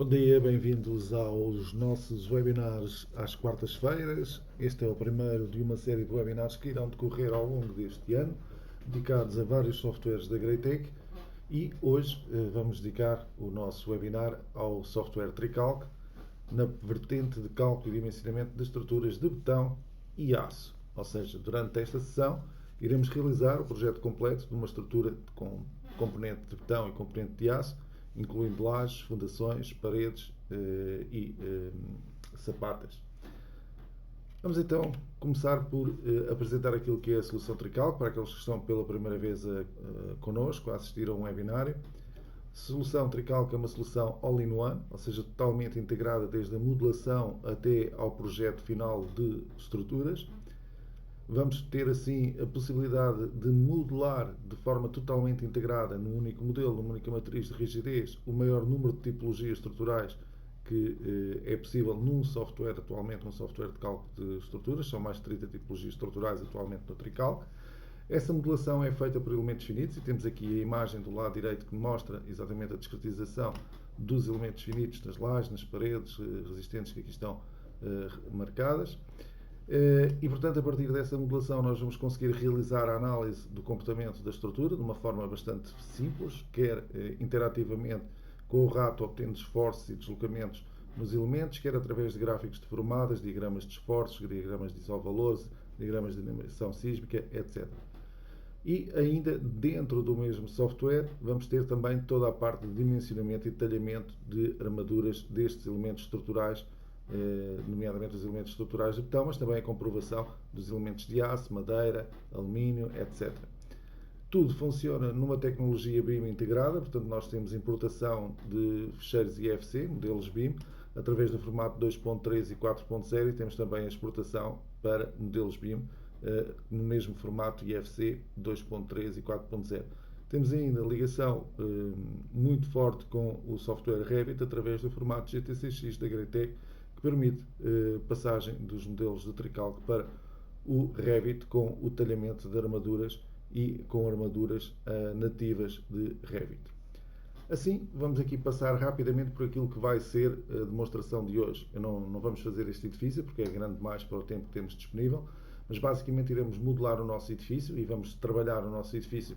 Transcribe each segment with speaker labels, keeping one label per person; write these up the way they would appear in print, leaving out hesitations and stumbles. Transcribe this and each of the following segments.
Speaker 1: Bom dia, bem-vindos aos nossos webinars às quartas-feiras. Este é o primeiro de uma série de webinars que irão decorrer ao longo deste ano, dedicados a vários softwares da Greitec. E hoje vamos dedicar o nosso webinar ao software Tricalc, na vertente de cálculo e dimensionamento de estruturas de betão e aço. Ou seja, durante esta sessão iremos realizar o projeto completo de uma estrutura com componente de betão e componente de aço, incluindo lajes, fundações, paredes e sapatas. Vamos então começar por apresentar aquilo que é a solução Tricalc para aqueles que estão pela primeira vez connosco a assistir a um webinário. A solução Tricalc é uma solução all-in-one, ou seja, totalmente integrada desde a modelação até ao projeto final de estruturas. Vamos ter assim a possibilidade de modelar de forma totalmente integrada num único modelo, numa única matriz de rigidez, o maior número de tipologias estruturais que é possível num software atualmente, num software de cálculo de estruturas. São mais de 30 tipologias estruturais atualmente no Tricalc. Essa modelação é feita por elementos finitos e temos aqui a imagem do lado direito que mostra exatamente a discretização dos elementos finitos nas lajes, nas paredes resistentes que aqui estão marcadas. E, portanto, a partir dessa modelação nós vamos conseguir realizar a análise do comportamento da estrutura de uma forma bastante simples, quer interativamente com o rato obtendo esforços e deslocamentos nos elementos, quer através de gráficos de formadas, diagramas de esforços, diagramas de isovalores, diagramas de animação sísmica, etc. E ainda dentro do mesmo software vamos ter também toda a parte de dimensionamento e detalhamento de armaduras destes elementos estruturais, nomeadamente os elementos estruturais de betão, mas também a comprovação dos elementos de aço, madeira, alumínio, etc. Tudo funciona numa tecnologia BIM integrada, portanto nós temos importação de fecheiros IFC, modelos BIM, através do formato 2.3 e 4.0 e temos também a exportação para modelos BIM no mesmo formato IFC 2.3 e 4.0. Temos ainda ligação muito forte com o software Revit através do formato GTCX da Greitec, que permite passagem dos modelos de Tricalc para o Revit com o talhamento de armaduras e com armaduras nativas de Revit. Assim, vamos aqui passar rapidamente por aquilo que vai ser a demonstração de hoje. Não vamos fazer este edifício porque é grande demais para o tempo que temos disponível, mas basicamente iremos modelar o nosso edifício e vamos trabalhar o nosso edifício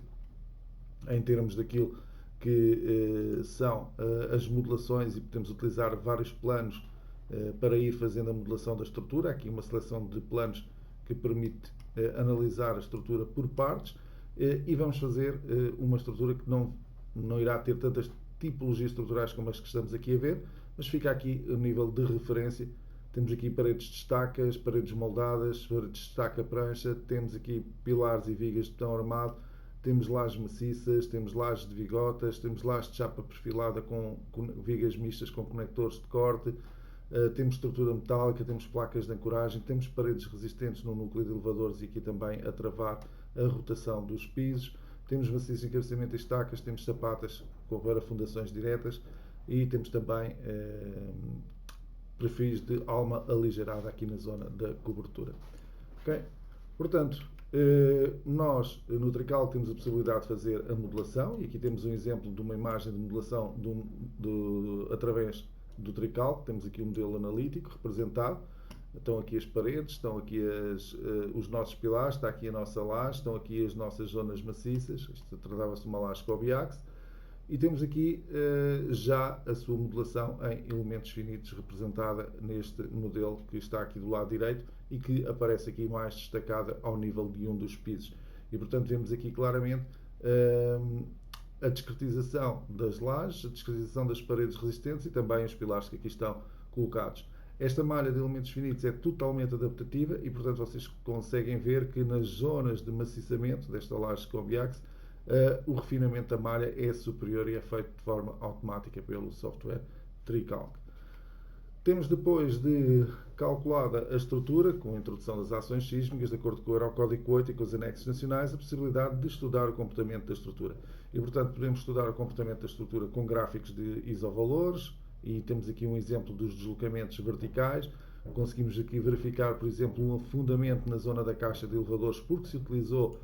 Speaker 1: em termos daquilo que são as modelações e podemos utilizar vários planos para ir fazendo a modelação da estrutura. Aqui uma seleção de planos que permite analisar a estrutura por partes e vamos fazer uma estrutura que não irá ter tantas tipologias estruturais como as que estamos aqui a ver, mas fica aqui o nível de referência. Temos aqui paredes de estacas, paredes moldadas, paredes de estaca prancha, temos aqui pilares e vigas de betão armado, temos lajes maciças, temos lajes de vigotas, temos lajes de chapa perfilada com vigas mistas com conectores de corte, temos estrutura metálica, temos placas de ancoragem, temos paredes resistentes no núcleo de elevadores e aqui também a travar a rotação dos pisos, temos maciços de encabeçamento e estacas, temos sapatas para fundações diretas e temos também perfis de alma aligerada aqui na zona da cobertura. Okay? Portanto, nós no Tricalc temos a possibilidade de fazer a modelação e aqui temos um exemplo de uma imagem de modelação através do Tricalc. Temos aqui um modelo analítico representado. Estão aqui as paredes, estão aqui os nossos pilares, está aqui a nossa laje, estão aqui as nossas zonas maciças. Isto tratava-se de uma laje Cobiax. E temos aqui já a sua modelação em elementos finitos representada neste modelo que está aqui do lado direito e que aparece aqui mais destacada ao nível de um dos pisos. E portanto vemos aqui claramente a discretização das lajes, a discretização das paredes resistentes e também os pilares que aqui estão colocados. Esta malha de elementos finitos é totalmente adaptativa e portanto vocês conseguem ver que nas zonas de maciçamento desta laje Cobiax o refinamento da malha é superior e é feito de forma automática pelo software Tricalc. Temos depois de calculada a estrutura, com a introdução das ações sísmicas, de acordo com o Eurocódigo 8 e com os anexos nacionais, a possibilidade de estudar o comportamento da estrutura. E, portanto, podemos estudar o comportamento da estrutura com gráficos de isovalores, e temos aqui um exemplo dos deslocamentos verticais. Conseguimos aqui verificar, por exemplo, um afundamento na zona da caixa de elevadores, porque se utilizou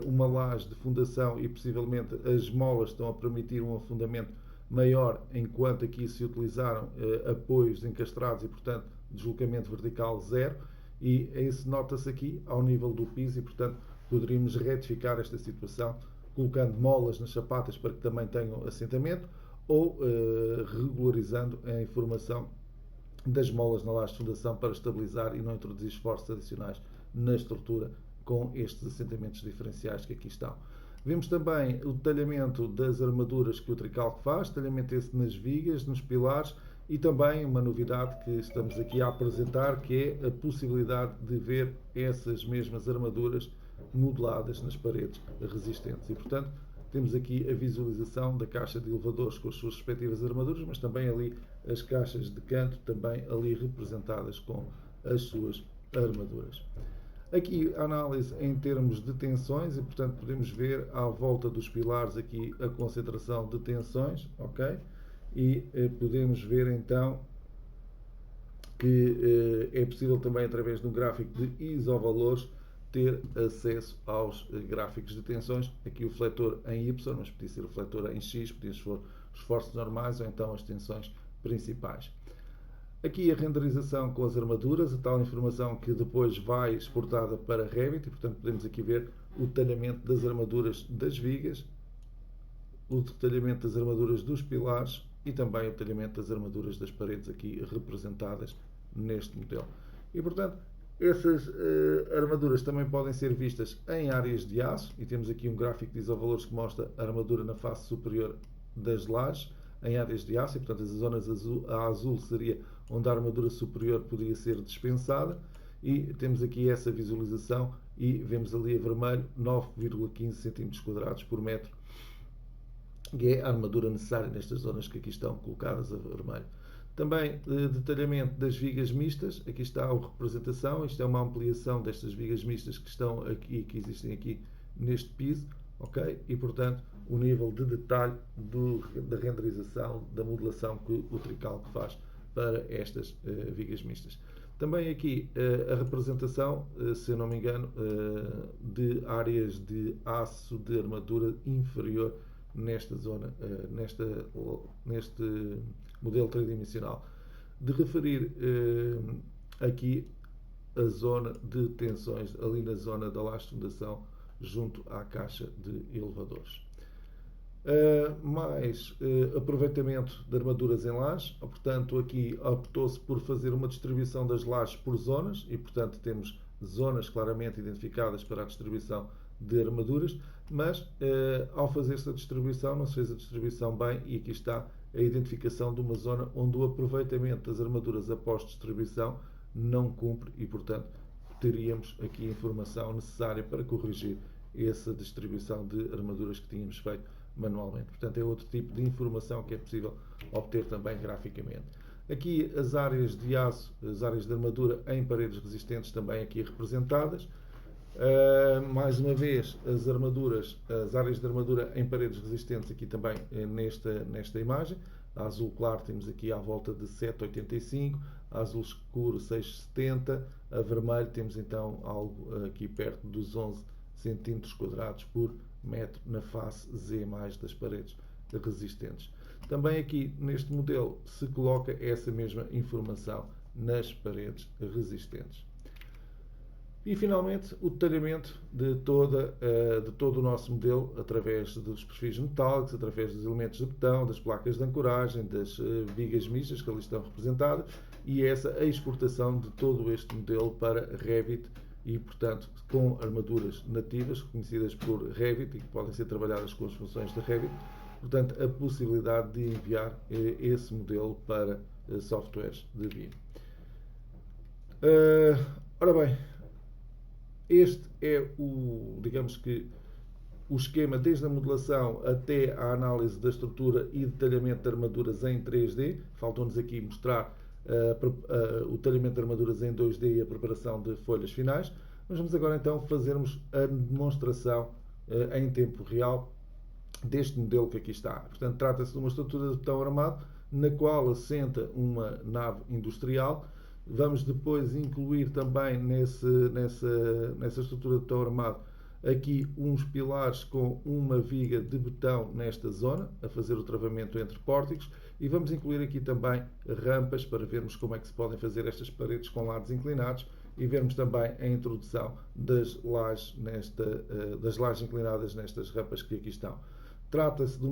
Speaker 1: uma laje de fundação e possivelmente as molas estão a permitir um afundamento maior, enquanto aqui se utilizaram apoios encastrados e, portanto, deslocamento vertical zero, e isso nota-se aqui ao nível do piso e, portanto, poderíamos retificar esta situação colocando molas nas sapatas para que também tenham assentamento ou regularizando a informação das molas na laje de fundação para estabilizar e não introduzir esforços adicionais na estrutura com estes assentamentos diferenciais que aqui estão. Vemos também o detalhamento das armaduras que o Tricalc faz, detalhamento esse nas vigas, nos pilares, e também uma novidade que estamos aqui a apresentar, que é a possibilidade de ver essas mesmas armaduras modeladas nas paredes resistentes. E, portanto, temos aqui a visualização da caixa de elevadores com as suas respectivas armaduras, mas também ali as caixas de canto, também ali representadas com as suas armaduras. Aqui a análise em termos de tensões, e portanto podemos ver à volta dos pilares aqui a concentração de tensões, ok? E podemos ver então que é possível também através de um gráfico de isovalores ter acesso aos gráficos de tensões. Aqui o fletor em Y, mas podia ser o fletor em X, podia ser os esforços normais ou então as tensões principais. Aqui a renderização com as armaduras, a tal informação que depois vai exportada para Revit, e portanto podemos aqui ver o detalhamento das armaduras das vigas, o detalhamento das armaduras dos pilares e também o detalhamento das armaduras das paredes aqui representadas neste modelo. E portanto essas armaduras também podem ser vistas em áreas de aço, e temos aqui um gráfico de isovalores que mostra a armadura na face superior das lajes em áreas de aço, e portanto as zonas a azul seria onde a armadura superior poderia ser dispensada, e temos aqui essa visualização e vemos ali a vermelho 9,15 cm² por metro, que é a armadura necessária nestas zonas que aqui estão colocadas a vermelho. Também detalhamento das vigas mistas, aqui está a representação, isto é uma ampliação destas vigas mistas que estão aqui, que existem aqui neste piso, ok? E portanto o nível de detalhe da renderização, da modelação que o Tricalc faz para estas vigas mistas. Também aqui a representação, se eu não me engano, de áreas de aço de armadura inferior nesta zona, neste modelo tridimensional. De referir aqui a zona de tensões, ali na zona da laje de fundação, junto à caixa de elevadores. Mais aproveitamento de armaduras em laje, portanto aqui optou-se por fazer uma distribuição das lajes por zonas e portanto temos zonas claramente identificadas para a distribuição de armaduras, mas ao fazer esta distribuição não se fez a distribuição bem, e aqui está a identificação de uma zona onde o aproveitamento das armaduras após distribuição não cumpre e portanto teríamos aqui a informação necessária para corrigir essa distribuição de armaduras que tínhamos feito manualmente. Portanto, é outro tipo de informação que é possível obter também graficamente. Aqui as áreas de aço, as áreas de armadura em paredes resistentes também aqui representadas. Mais uma vez, as áreas de armadura em paredes resistentes aqui também nesta imagem. A azul claro temos aqui à volta de 7,85, a azul escuro 6,70, a vermelho temos então algo aqui perto dos 11 cm² por metro na face Z+ das paredes resistentes. Também aqui neste modelo se coloca essa mesma informação nas paredes resistentes. E finalmente o detalhamento de todo o nosso modelo através dos perfis metálicos, através dos elementos de betão, das placas de ancoragem, das vigas mistas que ali estão representadas, e a exportação de todo este modelo para Revit e, portanto, com armaduras nativas reconhecidas por Revit e que podem ser trabalhadas com as funções de Revit. Portanto, a possibilidade de enviar esse modelo para softwares de BIM. Ora bem, este é digamos que o esquema desde a modelação até a análise da estrutura e detalhamento de armaduras em 3D. Faltou-nos aqui mostrar o detalhamento de armaduras em 2D e a preparação de folhas finais. Mas vamos agora então fazermos a demonstração em tempo real deste modelo que aqui está. Portanto, trata-se de uma estrutura de betão armado na qual assenta uma nave industrial. Vamos depois incluir também nessa estrutura de betão armado aqui uns pilares com uma viga de betão nesta zona, a fazer o travamento entre pórticos, e vamos incluir aqui também rampas para vermos como é que se podem fazer estas paredes com lados inclinados e vermos também a introdução das lajes, das lajes inclinadas nestas rampas que aqui estão. Trata-se de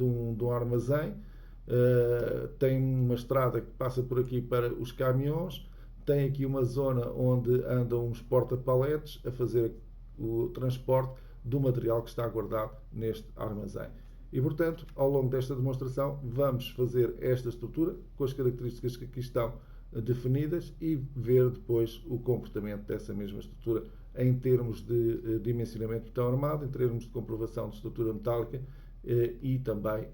Speaker 1: um armazém, tem uma estrada que passa por aqui para os caminhões, tem aqui uma zona onde andam uns porta-paletes a fazer o transporte do material que está guardado neste armazém. E, portanto, ao longo desta demonstração, vamos fazer esta estrutura com as características que aqui estão definidas e ver depois o comportamento dessa mesma estrutura em termos de dimensionamento de betão armado, em termos de comprovação de estrutura metálica e também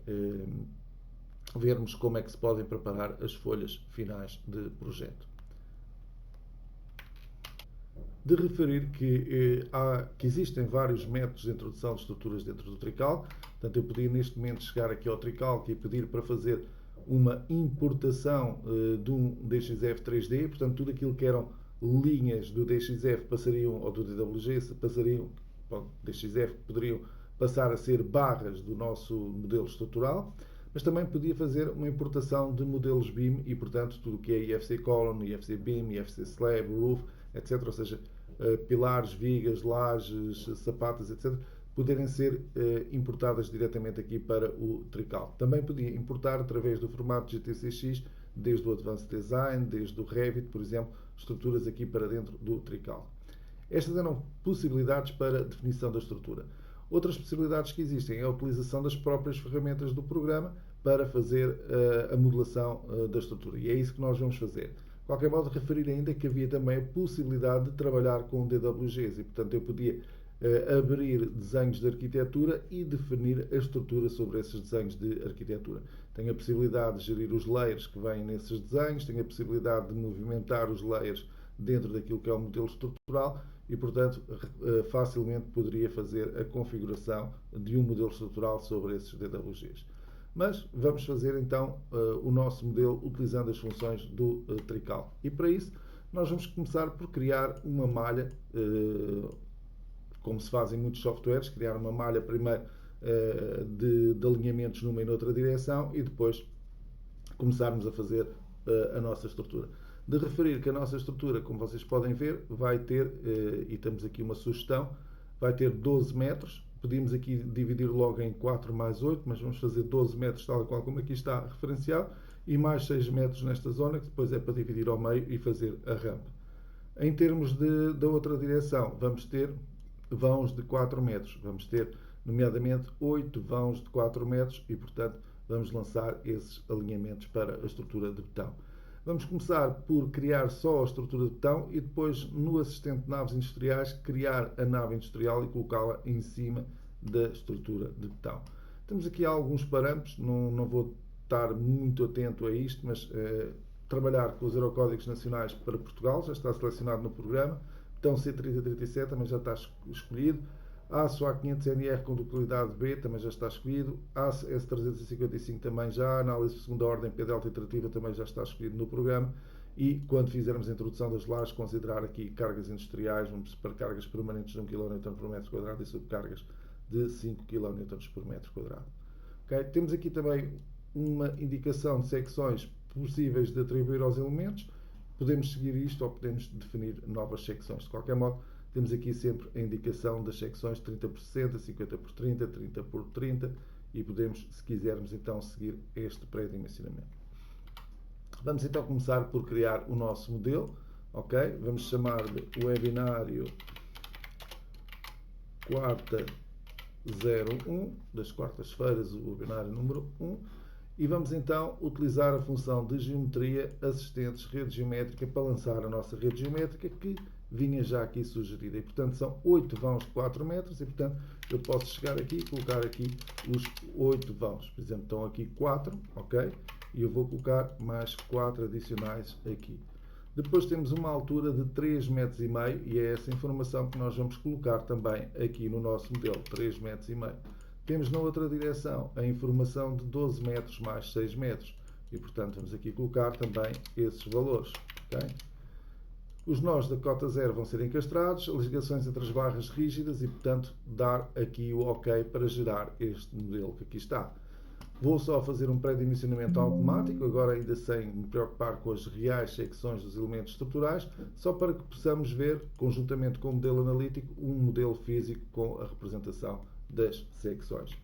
Speaker 1: vermos como é que se podem preparar as folhas finais de projeto. De referir que existem vários métodos de introdução de estruturas dentro do Trical. Portanto, eu podia neste momento chegar aqui ao Trical e pedir para fazer uma importação de um DXF 3D. Portanto, tudo aquilo que eram linhas do DXF passariam, ou do DWG, passariam, DXF poderiam passar a ser barras do nosso modelo estrutural. Mas também podia fazer uma importação de modelos BIM e, portanto, tudo o que é IFC Column, IFC BIM, IFC Slab, Roof, etc. Ou seja, pilares, vigas, lajes, sapatas, etc. poderem ser importadas diretamente aqui para o Trical. Também podia importar através do formato GTCX, desde o Advanced Design, desde o Revit, por exemplo, estruturas aqui para dentro do Trical. Estas eram possibilidades para definição da estrutura. Outras possibilidades que existem é a utilização das próprias ferramentas do programa para fazer a modelação da estrutura. E é isso que nós vamos fazer. De qualquer modo, referir ainda que havia também a possibilidade de trabalhar com DWGs e, portanto, eu podia abrir desenhos de arquitetura e definir a estrutura sobre esses desenhos de arquitetura. Tenho a possibilidade de gerir os layers que vêm nesses desenhos, tenho a possibilidade de movimentar os layers dentro daquilo que é o modelo estrutural e, portanto, facilmente poderia fazer a configuração de um modelo estrutural sobre esses DWGs. Mas vamos fazer então o nosso modelo utilizando as funções do Trical. E para isso nós vamos começar por criar uma malha, como se faz em muitos softwares, criar uma malha primeiro de alinhamentos numa e noutra direção e depois começarmos a fazer a nossa estrutura. De referir que a nossa estrutura, como vocês podem ver, vai ter, e temos aqui uma sugestão, vai ter 12 metros. Podíamos aqui dividir logo em 4 mais 8, mas vamos fazer 12 metros, tal qual como aqui está referenciado, e mais 6 metros nesta zona, que depois é para dividir ao meio e fazer a rampa. Em termos da outra direção, vamos ter vãos de 4 metros. Vamos ter, nomeadamente, 8 vãos de 4 metros e, portanto, vamos lançar esses alinhamentos para a estrutura de betão. Vamos começar por criar só a estrutura de betão e depois, no assistente de naves industriais, criar a nave industrial e colocá-la em cima da estrutura de betão. Temos aqui alguns parâmetros, não vou estar muito atento a isto, mas trabalhar com os Eurocódigos Nacionais para Portugal, já está selecionado no programa. Betão C3037 também já está escolhido. Aço A500NR com ductilidade B também já está escolhido. Aço S355 também já. Análise de segunda ordem P-delta iterativa também já está escolhido no programa. E quando fizermos a introdução das lajes, considerar aqui cargas industriais, vamos para cargas permanentes de 1 kN por metro quadrado e subcargas de 5 kN por metro quadrado. Okay? Temos aqui também uma indicação de secções possíveis de atribuir aos elementos. Podemos seguir isto ou podemos definir novas secções. De qualquer modo, temos aqui sempre a indicação das secções 30 por 60, 50 por 30, 30 por 30 e podemos, se quisermos, então seguir este pré-dimensionamento. Vamos então começar por criar o nosso modelo. Ok? Vamos chamar-lhe webinário quarta 01, das quartas-feiras, o webinário número 1. E vamos então utilizar a função de geometria assistentes rede geométrica para lançar a nossa rede geométrica que vinha já aqui sugerida. E, portanto, são 8 vãos de 4 metros e, portanto, eu posso chegar aqui e colocar aqui os 8 vãos. Por exemplo, estão aqui 4, ok? E eu vou colocar mais 4 adicionais aqui. Depois temos uma altura de 3,5 metros e é essa informação que nós vamos colocar também aqui no nosso modelo, 3,5 metros. Temos na outra direção a informação de 12 metros mais 6 metros. E, portanto, vamos aqui colocar também esses valores, ok? Os nós da cota 0 vão ser encastrados, as ligações entre as barras rígidas e, portanto, dar aqui o OK para gerar este modelo que aqui está. Vou só fazer um pré-dimensionamento automático, agora ainda sem me preocupar com as reais secções dos elementos estruturais, só para que possamos ver, conjuntamente com o modelo analítico, um modelo físico com a representação das secções.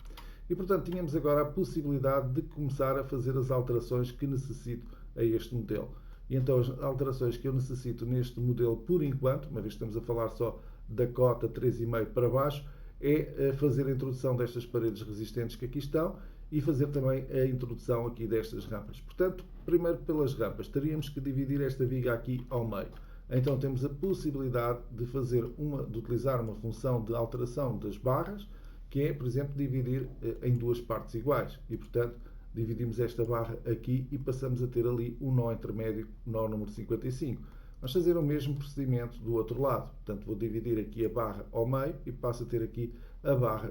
Speaker 1: E, portanto, tínhamos agora a possibilidade de começar a fazer as alterações que necessito a este modelo. E então as alterações que eu necessito neste modelo, por enquanto, uma vez que estamos a falar só da cota 3,5 para baixo, é fazer a introdução destas paredes resistentes que aqui estão e fazer também a introdução aqui destas rampas. Portanto, primeiro pelas rampas, teríamos que dividir esta viga aqui ao meio. Então temos a possibilidade de de utilizar uma função de alteração das barras, que é, por exemplo, dividir em duas partes iguais. E, portanto, dividimos esta barra aqui e passamos a ter ali um nó intermédio, nó número 55. Vamos fazer o mesmo procedimento do outro lado. Portanto, vou dividir aqui a barra ao meio e passo a ter aqui a barra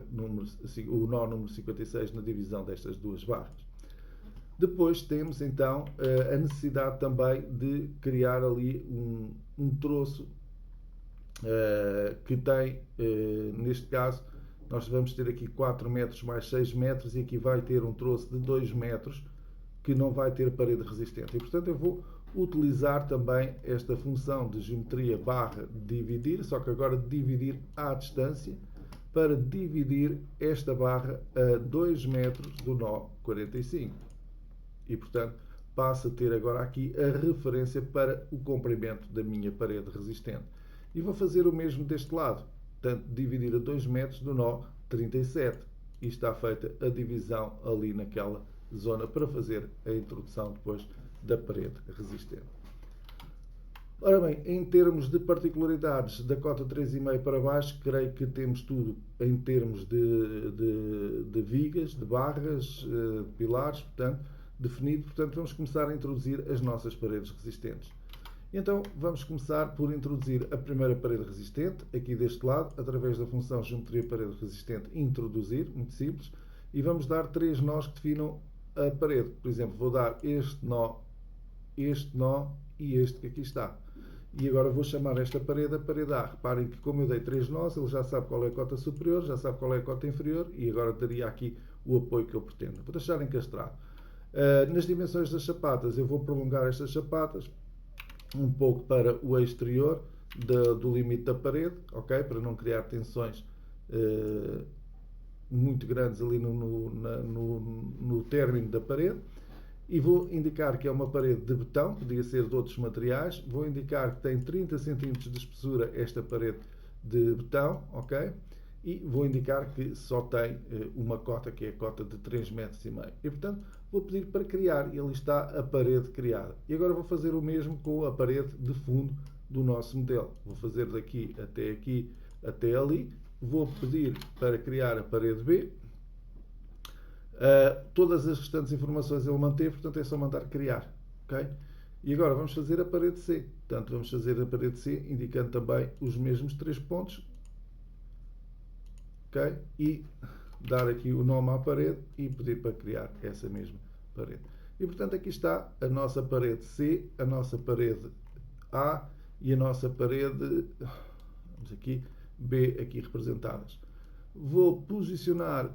Speaker 1: o nó número 56 na divisão destas duas barras. Depois temos então a necessidade também de criar ali um troço que tem, neste caso, nós vamos ter aqui 4 metros mais 6 metros e aqui vai ter um troço de 2 metros que não vai ter parede resistente. E, portanto, eu vou utilizar também esta função de geometria barra dividir, só que agora dividir à distância, para dividir esta barra a 2 metros do nó 45. E, portanto, passo a ter agora aqui a referência para o comprimento da minha parede resistente. E vou fazer o mesmo deste lado. Portanto, dividir a 2 metros do nó 37. E está feita a divisão ali naquela zona para fazer a introdução depois da parede resistente. Ora bem, em termos de particularidades da cota 3,5 para baixo, creio que temos tudo em termos de vigas, de barras, de pilares, portanto, definido. Portanto, vamos começar a introduzir as nossas paredes resistentes. Então, vamos começar por introduzir a primeira parede resistente, aqui deste lado, através da função geometria parede resistente, introduzir, muito simples, e vamos dar 3 nós que definam a parede. Por exemplo, vou dar este nó e este que aqui está. E agora vou chamar esta parede a parede A. Reparem que, como eu dei 3 nós, ele já sabe qual é a cota superior, já sabe qual é a cota inferior, e agora daria aqui o apoio que eu pretendo. Vou deixar encastrado. Nas dimensões das chapatas, eu vou prolongar estas chapatas um pouco para o exterior do limite da parede, ok? Para não criar tensões muito grandes ali no término da parede. E vou indicar que é uma parede de betão, podia ser de outros materiais. Vou indicar que tem 30 cm de espessura esta parede de betão, ok? E vou indicar que só tem uma cota, que é a cota de 3,5 metros. E, portanto, vou pedir para criar, e ali está a parede criada. E agora vou fazer o mesmo com a parede de fundo do nosso modelo. Vou fazer daqui, até ali. Vou pedir para criar a parede B. Todas as restantes informações ele manteve, portanto é só mandar criar. Okay? E agora vamos fazer a parede C. Portanto, vamos fazer a parede C, indicando também os mesmos 3 pontos. Okay? E dar aqui o nome à parede e pedir para criar essa mesma parede. E, portanto, aqui está a nossa parede C, a nossa parede A e a nossa parede, vamos aqui, B aqui representadas. Vou posicionar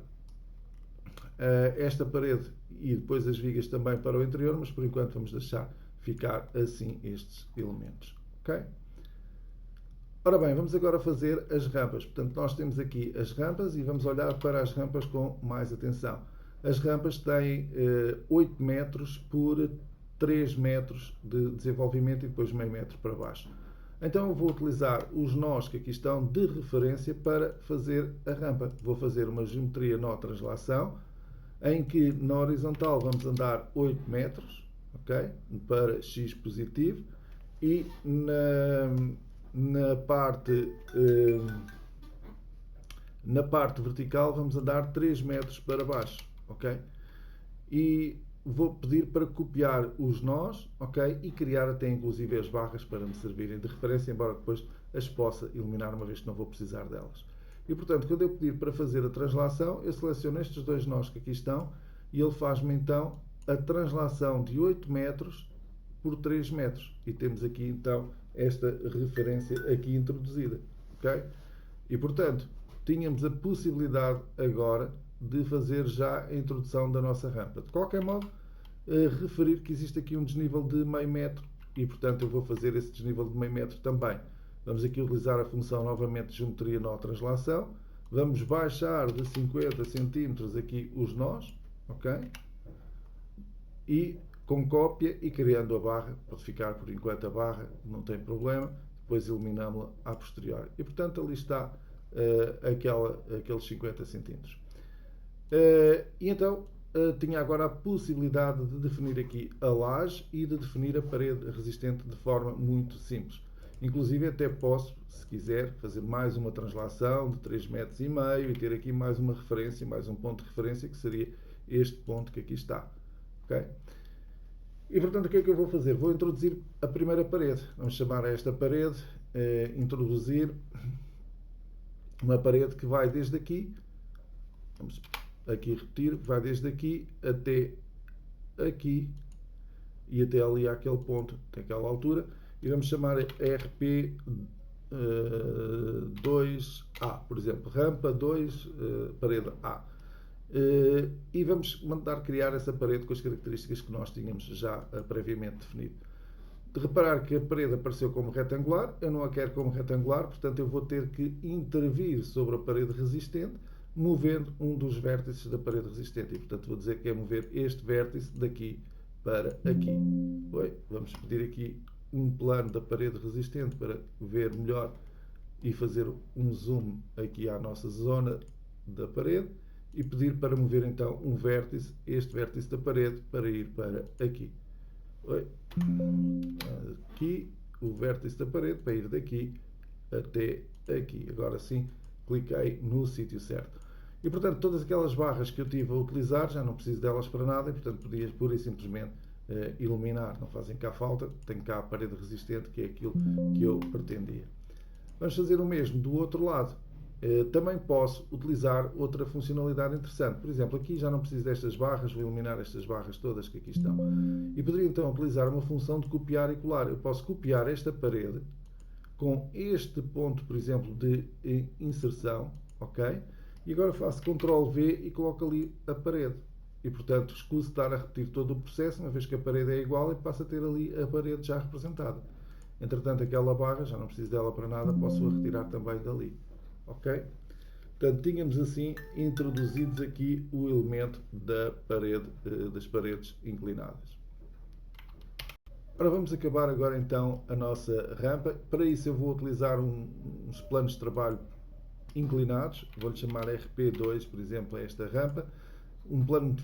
Speaker 1: esta parede e depois as vigas também para o interior, mas por enquanto vamos deixar ficar assim estes elementos. Ok? Ora bem, vamos agora fazer as rampas. Portanto, nós temos aqui as rampas e vamos olhar para as rampas com mais atenção. As rampas têm 8 metros por 3 metros de desenvolvimento e depois meio metro para baixo. Então eu vou utilizar os nós que aqui estão de referência para fazer a rampa. Vou fazer uma geometria nó translação, em que na horizontal vamos andar 8 metros, ok? Para x positivo, e na parte vertical vamos andar 3 metros para baixo, ok? E vou pedir para copiar os nós, ok? E criar até inclusive as barras para me servirem de referência, embora depois as possa eliminar uma vez que não vou precisar delas. E, portanto, quando eu pedir para fazer a translação, eu seleciono estes 2 nós que aqui estão e ele faz-me, então, a translação de 8 metros por 3 metros. E temos aqui, então, esta referência aqui introduzida, ok? E portanto, tínhamos a possibilidade agora de fazer já a introdução da nossa rampa. De qualquer modo, referir que existe aqui um desnível de meio metro e portanto eu vou fazer esse desnível de meio metro também. Vamos aqui utilizar a função novamente de geometria nó translação. Vamos baixar de 50 cm aqui os nós, ok? E com cópia e criando a barra, pode ficar por enquanto a barra, não tem problema, depois eliminamos-la a posteriori. E portanto ali está aqueles 50 cm. E então tinha agora a possibilidade de definir aqui a laje e de definir a parede resistente de forma muito simples. Inclusive até posso, se quiser, fazer mais uma translação de 3,5 metros e ter aqui mais uma referência, mais um ponto de referência, que seria este ponto que aqui está. Okay? E portanto o que é que eu vou fazer? Vou introduzir a primeira parede. Vamos chamar a esta parede, introduzir uma parede que vai desde aqui, vamos aqui repetir, vai desde aqui até aqui e até ali àquele ponto, até aquela altura, e vamos chamar RP 2A, por exemplo, rampa 2, parede A. E vamos mandar criar essa parede com as características que nós tínhamos já previamente definido. De reparar que a parede apareceu como retangular, eu não a quero como retangular, portanto eu vou ter que intervir sobre a parede resistente, movendo um dos vértices da parede resistente. E portanto vou dizer que é mover este vértice daqui para aqui. Vamos pedir aqui um plano da parede resistente para ver melhor e fazer um zoom aqui à nossa zona da parede e pedir para mover então um vértice, este vértice da parede, para ir para aqui. Aqui o vértice da parede para ir daqui até aqui. Agora sim, cliquei no sítio certo. E portanto, todas aquelas barras que eu tive a utilizar, já não preciso delas para nada e portanto podia pura e simplesmente iluminar. Não fazem cá falta, tenho cá a parede resistente, que é aquilo que eu pretendia. Vamos fazer o mesmo do outro lado. Também posso utilizar outra funcionalidade interessante. Por exemplo, aqui já não preciso destas barras, vou eliminar estas barras todas que aqui estão. E poderia então utilizar uma função de copiar e colar. Eu posso copiar esta parede com este ponto, por exemplo, de inserção, ok? E agora faço Ctrl V e coloco ali a parede. E portanto, escuso estar a repetir todo o processo, uma vez que a parede é igual e passo a ter ali a parede já representada. Entretanto, aquela barra, já não preciso dela para nada, posso-a retirar também dali. Ok? Portanto, tínhamos assim introduzidos aqui o elemento da parede, das paredes inclinadas. Ora, vamos acabar agora então a nossa rampa. Para isso eu vou utilizar uns planos de trabalho inclinados. Vou-lhe chamar RP2, por exemplo, a esta rampa. Um plano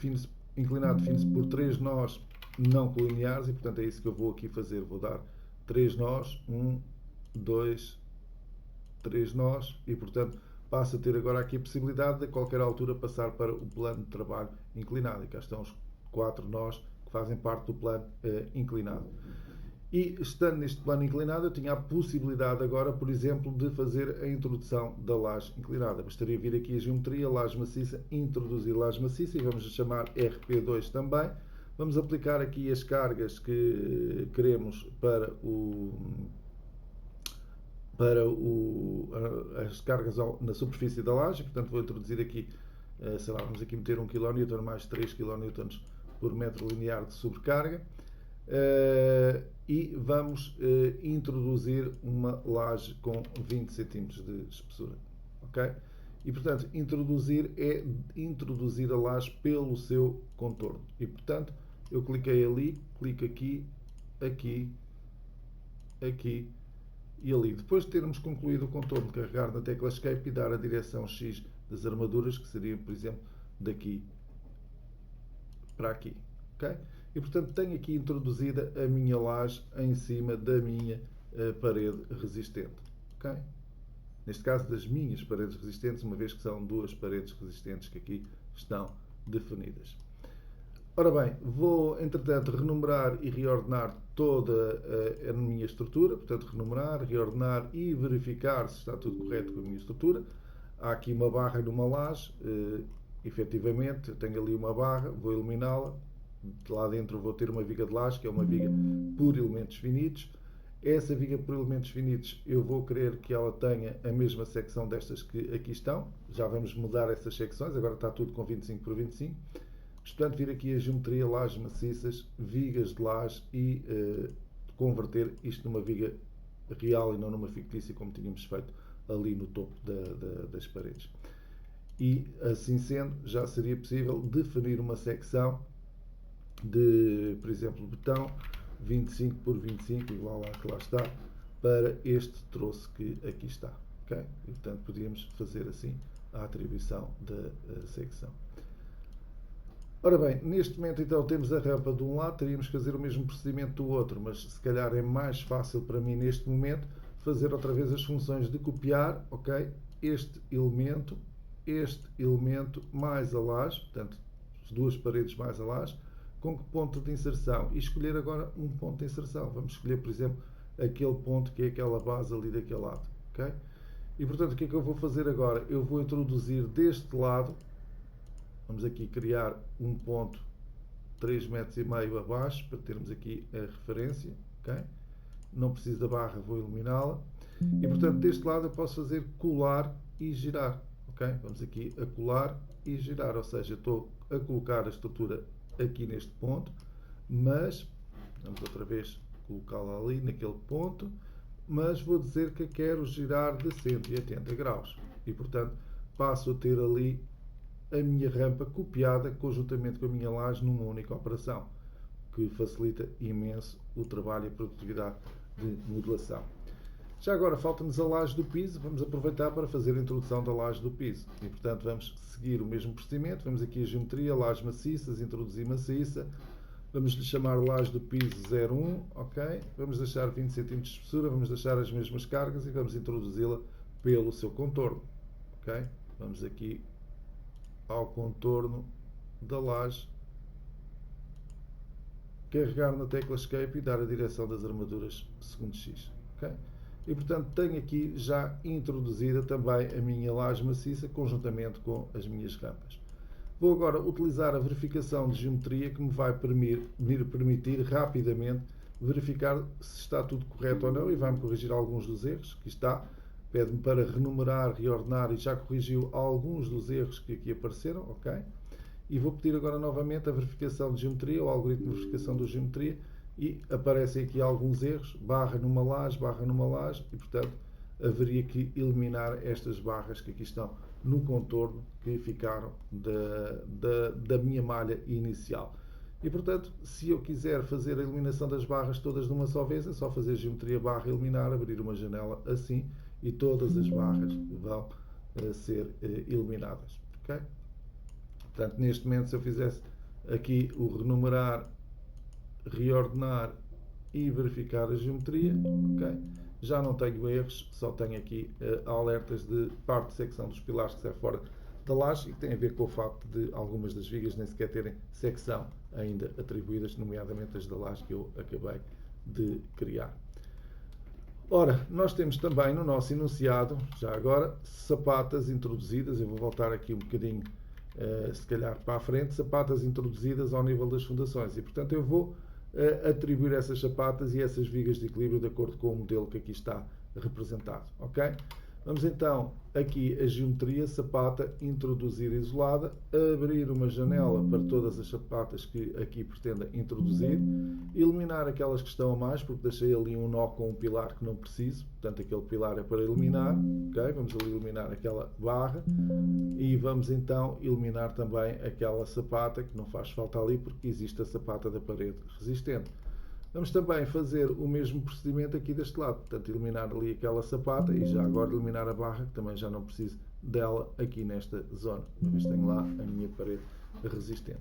Speaker 1: inclinado define-se por 3 nós não colineares e portanto é isso que eu vou aqui fazer. Vou dar 3 nós, 1, 2, 3 nós e portanto passo a ter agora aqui a possibilidade de a qualquer altura passar para o plano de trabalho inclinado. E cá estão os 4 nós que fazem parte do plano inclinado. E estando neste plano inclinado eu tinha a possibilidade agora, por exemplo, de fazer a introdução da laje inclinada. Bastaria vir aqui a geometria, laje maciça, introduzir laje maciça e vamos chamar RP2 também. Vamos aplicar aqui as cargas que queremos as cargas na superfície da laje, portanto vou introduzir aqui, sei lá, vamos aqui meter 1 kN mais 3 kN por metro linear de sobrecarga e vamos introduzir uma laje com 20 cm de espessura, ok? E portanto introduzir é introduzir a laje pelo seu contorno e portanto eu cliquei ali, clico aqui, aqui, aqui e ali. Depois de termos concluído o contorno, carregar na tecla Escape e dar a direção X das armaduras, que seria, por exemplo, daqui para aqui. Okay? E, portanto, tenho aqui introduzida a minha laje em cima da minha parede resistente. Okay? Neste caso, das minhas paredes resistentes, uma vez que são duas paredes resistentes que aqui estão definidas. Ora bem, vou, entretanto, renumerar e reordenar toda a minha estrutura. Portanto, renumerar, reordenar e verificar se está tudo correto com a minha estrutura. Há aqui uma barra numa laje. Efetivamente, eu tenho ali uma barra, vou eliminá-la. Lá dentro vou ter uma viga de laje, que é uma viga por elementos finitos. Essa viga por elementos finitos, eu vou querer que ela tenha a mesma secção destas que aqui estão. Já vamos mudar essas secções, agora está tudo com 25 por 25. Portanto, vir aqui a geometria, lajes maciças, vigas de laje e converter isto numa viga real e não numa fictícia, como tínhamos feito ali no topo das paredes. E, assim sendo, já seria possível definir uma secção de, por exemplo, betão 25 por 25, igual à que lá está, para este troço que aqui está. Okay? E, portanto, podíamos fazer assim a atribuição da secção. Ora bem, neste momento então temos a rampa de um lado, teríamos que fazer o mesmo procedimento do outro, mas se calhar é mais fácil para mim neste momento fazer outra vez as funções de copiar, ok? Este elemento mais a laje, portanto, as duas paredes mais a laje, com que ponto de inserção? E escolher agora um ponto de inserção. Vamos escolher, por exemplo, aquele ponto que é aquela base ali daquele lado, ok? E portanto, o que é que eu vou fazer agora? Eu vou introduzir deste lado, vamos aqui criar um ponto 3,5 metros abaixo, para termos aqui a referência, ok? Não preciso da barra, vou eliminá-la. E portanto, deste lado eu posso fazer colar e girar, ok? Vamos aqui a colar e girar, ou seja, estou a colocar a estrutura aqui neste ponto, mas, vamos outra vez colocá-la ali naquele ponto, mas vou dizer que quero girar de 180 graus. E portanto, passo a ter ali a minha rampa copiada conjuntamente com a minha laje numa única operação, que facilita imenso o trabalho e a produtividade de modelação. Já agora falta-nos a laje do piso, vamos aproveitar para fazer a introdução da laje do piso. E portanto vamos seguir o mesmo procedimento, vamos aqui a geometria, lajes maciças, introduzir maciça, vamos lhe chamar laje do piso 01, ok? Vamos deixar 20 cm de espessura, vamos deixar as mesmas cargas e vamos introduzi-la pelo seu contorno, ok? Vamos aqui ao contorno da laje, carregar na tecla Escape e dar a direção das armaduras segundo X. Okay? E portanto tenho aqui já introduzida também a minha laje maciça conjuntamente com as minhas rampas. Vou agora utilizar a verificação de geometria que me vai permitir rapidamente verificar se está tudo correto ou não e vai-me corrigir alguns dos erros. Aqui está. Pede-me para renumerar, reordenar e já corrigiu alguns dos erros que aqui apareceram, ok? E vou pedir agora novamente a verificação de geometria, o algoritmo de verificação de geometria, e aparecem aqui alguns erros, barra numa laje, e portanto haveria que eliminar estas barras que aqui estão no contorno que ficaram da minha malha inicial. E portanto, se eu quiser fazer a eliminação das barras todas de uma só vez, é só fazer geometria barra eliminar, abrir uma janela assim, e todas as barras vão ser eliminadas. Okay? Portanto, neste momento, se eu fizesse aqui o renumerar, reordenar e verificar a geometria, okay? Já não tenho erros, só tenho aqui alertas de parte de secção dos pilares que sai fora da laje e que tem a ver com o facto de algumas das vigas nem sequer terem secção ainda atribuídas, nomeadamente as da laje que eu acabei de criar. Ora, nós temos também no nosso enunciado, já agora, sapatas introduzidas. Eu vou voltar aqui um bocadinho, se calhar, para a frente, sapatas introduzidas ao nível das fundações. E, portanto, eu vou atribuir essas sapatas e essas vigas de equilíbrio de acordo com o modelo que aqui está representado. Ok? Vamos então aqui a geometria, sapata, introduzir isolada, abrir uma janela para todas as sapatas que aqui pretenda introduzir, eliminar aquelas que estão a mais, porque deixei ali um nó com um pilar que não preciso, portanto aquele pilar é para eliminar, ok? Vamos ali eliminar aquela barra e vamos então eliminar também aquela sapata que não faz falta ali porque existe a sapata da parede resistente. Vamos também fazer o mesmo procedimento aqui deste lado, portanto eliminar ali aquela sapata e já agora eliminar a barra, que também já não preciso dela aqui nesta zona, uma vez tenho lá a minha parede resistente.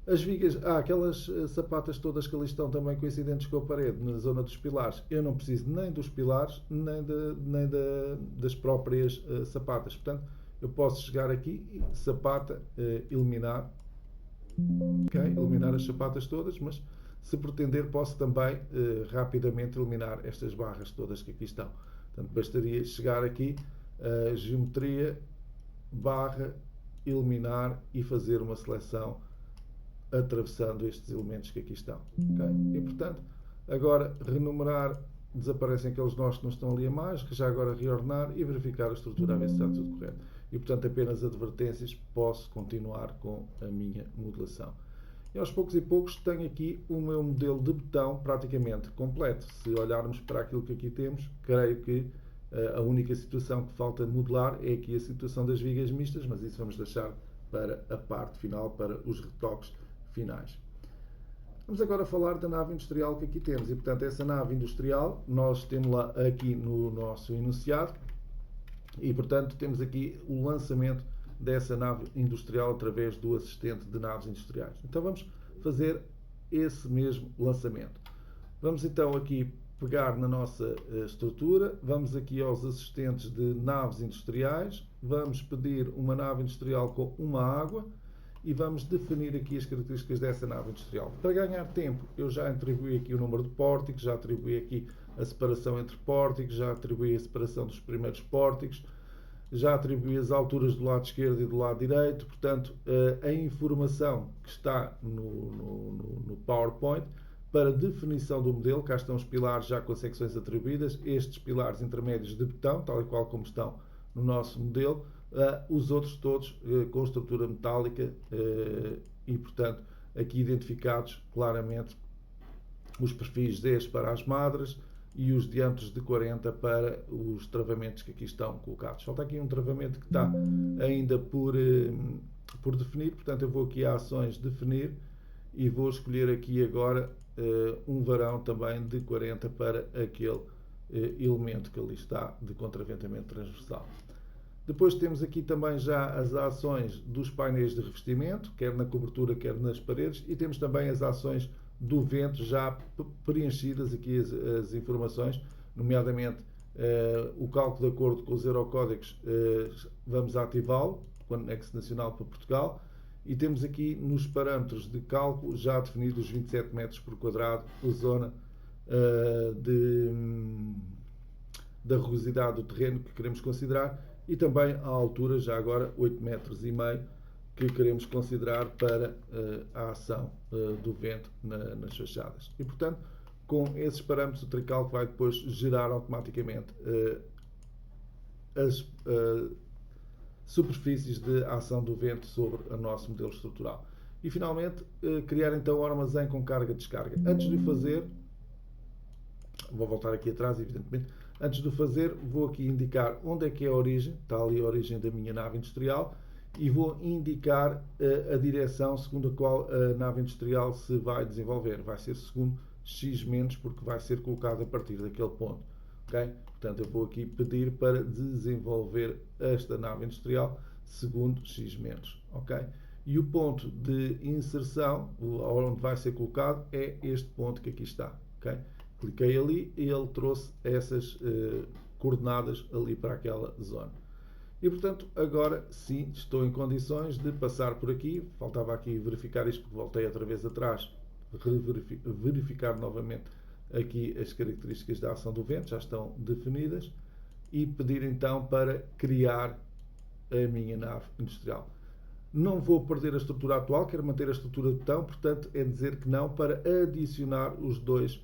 Speaker 1: As vigas, aquelas sapatas todas que ali estão também coincidentes com a parede, na zona dos pilares, eu não preciso nem dos pilares, nem das próprias sapatas, portanto eu posso chegar aqui e sapata, eliminar, okay? Eliminar as sapatas todas, mas se pretender, posso também rapidamente eliminar estas barras todas que aqui estão. Portanto, bastaria chegar aqui, geometria, barra, eliminar e fazer uma seleção atravessando estes elementos que aqui estão. Okay? E, portanto, agora renumerar, desaparecem aqueles nós que não estão ali a mais, que já agora reordenar e verificar a estrutura a ver se está tudo correto. E portanto apenas advertências, posso continuar com a minha modelação. E aos poucos e poucos tenho aqui o meu modelo de botão praticamente completo. Se olharmos para aquilo que aqui temos, creio que a única situação que falta modelar é aqui a situação das vigas mistas, mas isso vamos deixar para a parte final, para os retoques finais. Vamos agora falar da nave industrial que aqui temos. E portanto essa nave industrial, nós temos lá aqui no nosso enunciado, e portanto temos aqui o lançamento dessa nave industrial através do assistente de naves industriais. Então vamos fazer esse mesmo lançamento. Vamos então aqui pegar na nossa estrutura, vamos aqui aos assistentes de naves industriais, vamos pedir uma nave industrial com uma água e vamos definir aqui as características dessa nave industrial. Para ganhar tempo, eu já atribuí aqui o número de pórticos, já atribuí aqui a separação entre pórticos, já atribuí a separação dos primeiros pórticos, já atribuí as alturas do lado esquerdo e do lado direito. Portanto, a informação que está no PowerPoint para definição do modelo, cá estão os pilares já com as secções atribuídas, estes pilares intermédios de betão, tal e qual como estão no nosso modelo, os outros todos com estrutura metálica e, portanto, aqui identificados claramente os perfis 10 para as madres e os diâmetros de 40 para os travamentos que aqui estão colocados. Falta aqui um travamento que está ainda por definir, portanto eu vou aqui a ações definir e vou escolher aqui agora um varão também de 40 para aquele elemento que ali está de contraventamento transversal. Depois temos aqui também já as ações dos painéis de revestimento, quer na cobertura, quer nas paredes, e temos também as ações do vento já preenchidas aqui as informações, nomeadamente o cálculo de acordo com os Eurocódigos, vamos ativá-lo com o anexo nacional para Portugal, e temos aqui nos parâmetros de cálculo já definidos os 27 metros por quadrado, a zona da rugosidade do terreno que queremos considerar, e também a altura, já agora 8,5 metros que queremos considerar para a ação do vento nas fachadas. E portanto, com esses parâmetros, o tricalco vai depois gerar automaticamente as superfícies de ação do vento sobre o nosso modelo estrutural. E finalmente, criar então o armazém com carga e descarga. Antes de o fazer, vou voltar aqui atrás, evidentemente. Antes de o fazer, vou aqui indicar onde é que é a origem, está ali a origem da minha nave industrial, e vou indicar a direção segundo a qual a nave industrial se vai desenvolver. Vai ser segundo X-, porque vai ser colocado a partir daquele ponto. Okay? Portanto, eu vou aqui pedir para desenvolver esta nave industrial segundo X-. Okay? E o ponto de inserção, onde vai ser colocado, é este ponto que aqui está. Okay? Cliquei ali e ele trouxe essas coordenadas ali para aquela zona. E, portanto, agora sim estou em condições de passar por aqui. Faltava aqui verificar isto, porque voltei outra vez atrás, verificar novamente aqui as características da ação do vento, já estão definidas, e pedir então para criar a minha nave industrial. Não vou perder a estrutura atual, quero manter a estrutura de betão, portanto é dizer que não para adicionar os dois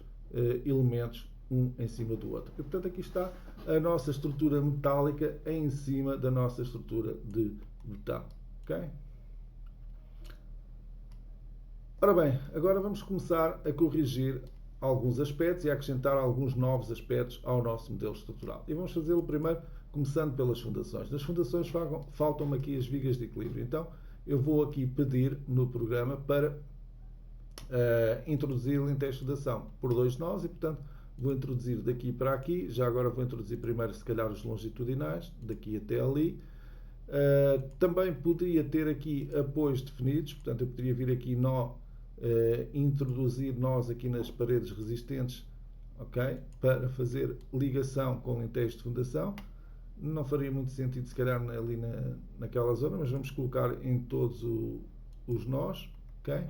Speaker 1: elementos um em cima do outro. E, portanto, aqui está a nossa estrutura metálica em cima da nossa estrutura de betão. Okay? Ora bem, agora vamos começar a corrigir alguns aspectos e a acrescentar alguns novos aspectos ao nosso modelo estrutural. E vamos fazê-lo primeiro começando pelas fundações. Nas fundações faltam-me aqui as vigas de equilíbrio. Então, eu vou aqui pedir no programa para introduzir lentejo de fundação por 2 nós e, portanto, vou introduzir daqui para aqui. Já agora vou introduzir primeiro, se calhar, os longitudinais, daqui até ali. Também poderia ter aqui apoios definidos, portanto, eu poderia vir aqui introduzir nós aqui nas paredes resistentes, okay, para fazer ligação com lentejo de fundação. Não faria muito sentido, se calhar, ali naquela zona, mas vamos colocar em todos os nós. Okay?